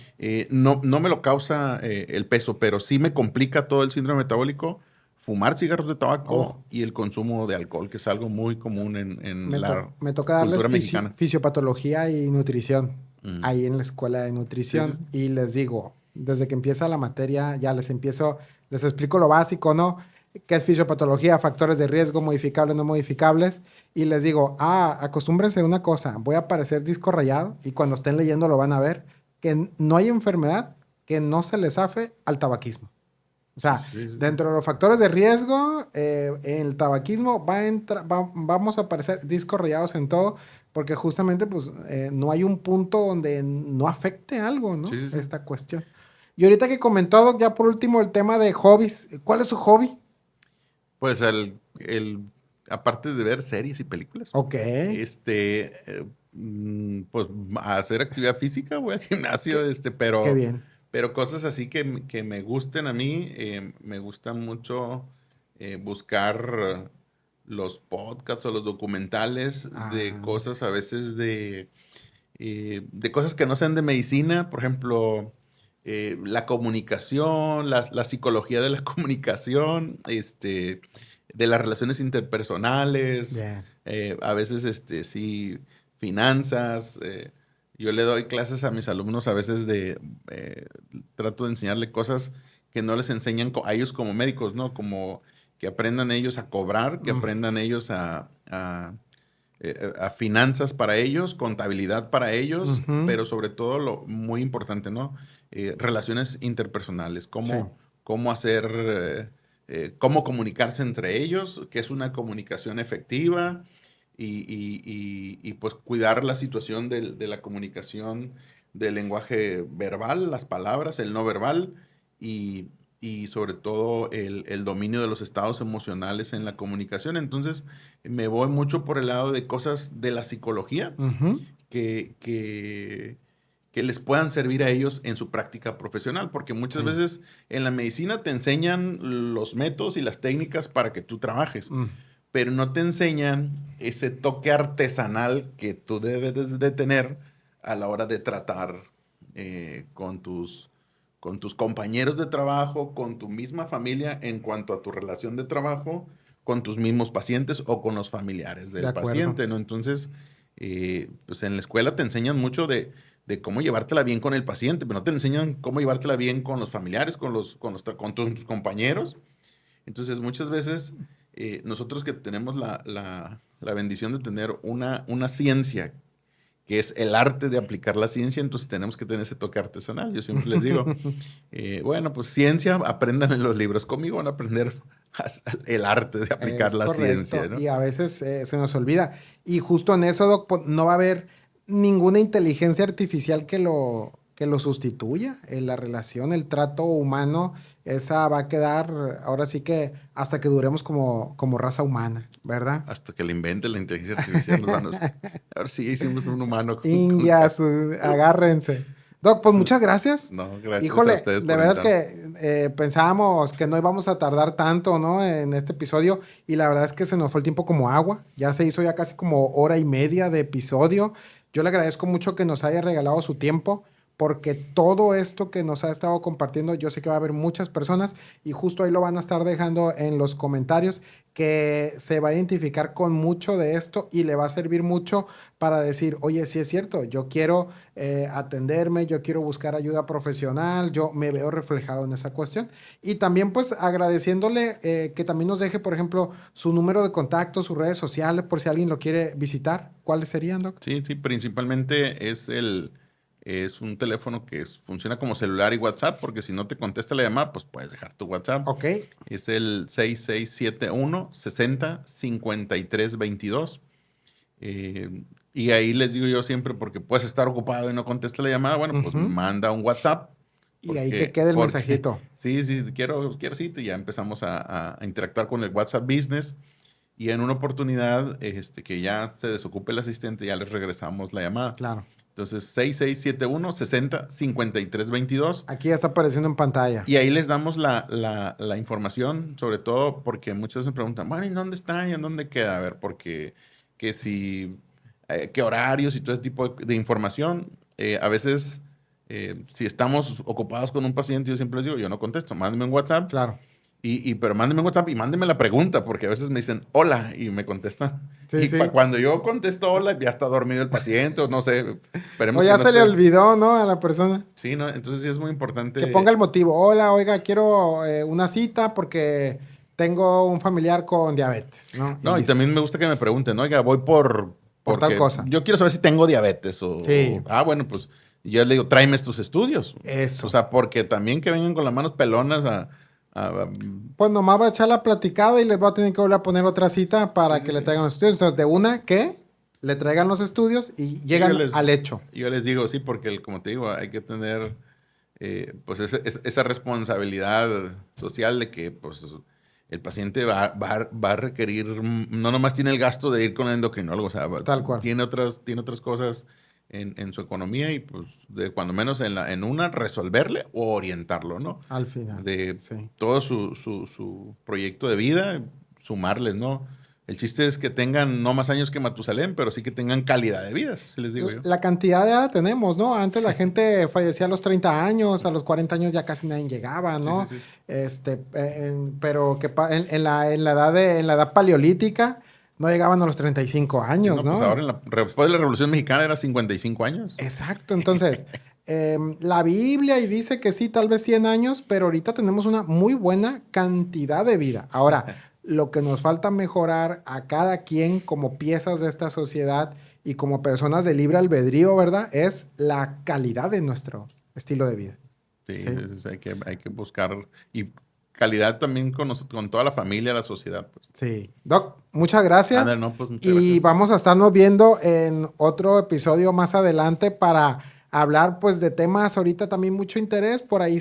no me lo causa el peso, pero sí me complica todo el síndrome metabólico fumar cigarros de tabaco Oh, y el consumo de alcohol, que es algo muy común en la me toca darles cultura mexicana. fisiopatología y nutrición Mm. ahí en la escuela de Sí, sí, nutrición y les digo, desde que empieza la materia ya les explico lo básico, ¿no? ¿Qué es fisiopatología? Factores de riesgo, modificables, no modificables. Y les digo, acostúmbrense a una cosa, voy a parecer disco rayado y cuando estén leyendo lo van a ver, que no hay enfermedad que no se les zafe al tabaquismo. O sea, sí, sí, sí. dentro de los factores de riesgo, el tabaquismo vamos a aparecer discos rayados en todo, porque justamente pues no hay un punto donde no afecte algo, ¿no? Sí, sí, sí. Esta cuestión. Y ahorita que comentó, Doc, ya por último el tema de hobbies, ¿cuál es su hobby? Pues aparte de ver series y películas, Ok. pues hacer actividad física, voy al gimnasio, Qué, qué pero, bien. pero cosas así que me gusten a mí, me gusta mucho buscar los podcasts o los documentales de cosas a veces de cosas que no sean de medicina, por ejemplo, la comunicación, la psicología de la comunicación, de las relaciones interpersonales, Bien. a veces, sí, finanzas. Yo le doy clases a mis alumnos a veces trato de enseñarle cosas que no les enseñan a ellos como médicos, ¿no? Como que aprendan ellos a cobrar, que aprendan ellos a finanzas para ellos, contabilidad para ellos, pero sobre todo lo muy importante, ¿no? Relaciones interpersonales, Sí. cómo hacer, cómo comunicarse entre ellos, qué es una comunicación efectiva y, pues cuidar la situación de la comunicación del lenguaje verbal, las palabras, el no verbal y, y sobre todo el dominio de los estados emocionales en la comunicación. Entonces, me voy mucho por el lado de cosas de la psicología que, que, que les puedan servir a ellos en su práctica profesional, porque muchas Sí. veces en la medicina te enseñan los métodos y las técnicas para que tú trabajes, pero no te enseñan ese toque artesanal que tú debes de tener a la hora de tratar con tus compañeros de trabajo, con tu misma familia en cuanto a tu relación de trabajo, con tus mismos pacientes o con los familiares De del acuerdo. paciente, ¿no? Entonces, pues en la escuela te enseñan mucho de cómo llevártela bien con el paciente, pero no te enseñan cómo llevártela bien con los familiares, con tus compañeros. Entonces, muchas veces nosotros que tenemos la bendición de tener una ciencia que es el arte de aplicar la ciencia, entonces tenemos que tener ese toque artesanal. Yo siempre les digo, bueno, pues ciencia, aprendan en los libros. Conmigo van a aprender el arte de aplicar Es la ciencia, correcto. ¿no? Y a veces se nos olvida. Y justo en eso, Doc, no va a haber ninguna inteligencia artificial que lo sustituya. En la relación, el trato humano, esa va a quedar ahora sí que hasta que duremos como raza humana, ¿verdad? Hasta que le invente la inteligencia artificial, ahora sí hicimos un humano Indias, agárrense. Doc, pues muchas gracias. No, gracias a Híjole, ustedes de por veras invitarme. que pensábamos que no íbamos a tardar tanto, ¿no? En este episodio y la verdad es que se nos fue el tiempo como agua. Ya se hizo ya casi como hora y media de episodio. Yo le agradezco mucho que nos haya regalado su tiempo porque todo esto que nos ha estado compartiendo, yo sé que va a haber muchas personas y justo ahí lo van a estar dejando en los comentarios que se va a identificar con mucho de esto y le va a servir mucho para decir, oye, sí es cierto, yo quiero atenderme, yo quiero buscar ayuda profesional, yo me veo reflejado en esa cuestión. Y también pues agradeciéndole que también nos deje, por ejemplo, su número de contacto, sus redes sociales, por si alguien lo quiere visitar. ¿Cuáles serían, Doc? Sí, sí, principalmente es un teléfono que funciona como celular y WhatsApp, porque si no te contesta la llamada, pues puedes dejar tu WhatsApp. Ok. Es el 6671-605322. Y ahí les digo yo siempre, porque puedes estar ocupado y no contesta la llamada, bueno, pues manda un WhatsApp. Y ahí que quede el mensajito. Sí, sí, quiero cita y ya empezamos a interactuar con el WhatsApp Business. Y en una oportunidad que ya se desocupe el asistente, ya les regresamos la llamada. Claro. Entonces, 6671-605322. Aquí ya está apareciendo en pantalla. Y ahí les damos la información, sobre todo porque muchas veces me preguntan, bueno, ¿y dónde está? ¿Y en dónde queda? A ver, porque que si, qué horarios y todo ese tipo de información. A veces, si estamos ocupados con un paciente, yo siempre les digo, yo no contesto, mándenme un WhatsApp. Claro. Pero mándenme un WhatsApp y mándenme la pregunta, porque a veces me dicen hola y me contestan. Sí, Y sí. cuando yo contesto hola, ya está dormido el paciente, o no sé. O ya se le olvidó, ¿no? A la persona. Sí, ¿no? Entonces sí es muy importante. Que ponga el motivo. Hola, oiga, quiero una cita porque tengo un familiar con diabetes, ¿no? No, y listo. también me gusta que me pregunten, oiga, voy Por tal porque cosa. yo quiero saber si tengo diabetes Sí. bueno, pues yo le digo, tráeme tus estudios. Eso. O sea, porque también que vengan con las manos pelonas Pues nomás va a echar la platicada y les va a tener que volver a poner otra cita para que le traigan los estudios. Entonces, de una que le traigan los estudios y llegan al hecho. Yo les digo, sí, porque como te digo, hay que tener pues esa responsabilidad social de que pues el paciente va a requerir, no nomás tiene el gasto de ir con el endocrinólogo, o sea, Tal cual. tiene otras cosas en su economía y pues de cuando menos en una resolverle o orientarlo, ¿no? Al final. De Sí. todo su proyecto de vida, sumarles, ¿no? El chiste es que tengan no más años que Matusalén, pero sí que tengan calidad de vida, si les digo yo. La cantidad de edad tenemos, ¿no? Antes la gente fallecía a los 30 años, a los 40 años ya casi nadie llegaba, ¿no? Sí. Pero en la edad paleolítica no llegaban a los 35 años, Sí, ¿no? pues ahora después de la Revolución Mexicana era 55 años. Exacto, entonces, la Biblia y dice que sí, tal vez 100 años, pero ahorita tenemos una muy buena cantidad de vida. Ahora, lo que nos falta mejorar a cada quien como piezas de esta sociedad y como personas de libre albedrío, ¿verdad? Es la calidad de nuestro estilo de vida. Sí. Hay que buscar y calidad también con toda la familia, la sociedad. Pues. Sí. Doc, muchas gracias. Ándale, no, pues muchas y gracias. vamos a estarnos viendo en otro episodio más adelante para hablar pues de temas ahorita también mucho interés. Por ahí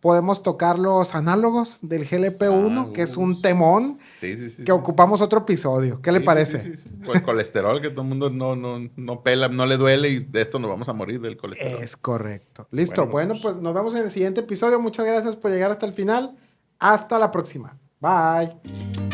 podemos tocar los análogos del GLP-1, que es un temón que ocupamos otro episodio. ¿Qué le parece? Sí. O el colesterol, que todo el mundo no pela, no le duele y de esto nos vamos a morir del colesterol. Es correcto. Listo. Bueno, pues nos vemos en el siguiente episodio. Muchas gracias por llegar hasta el final. Hasta la próxima. Bye.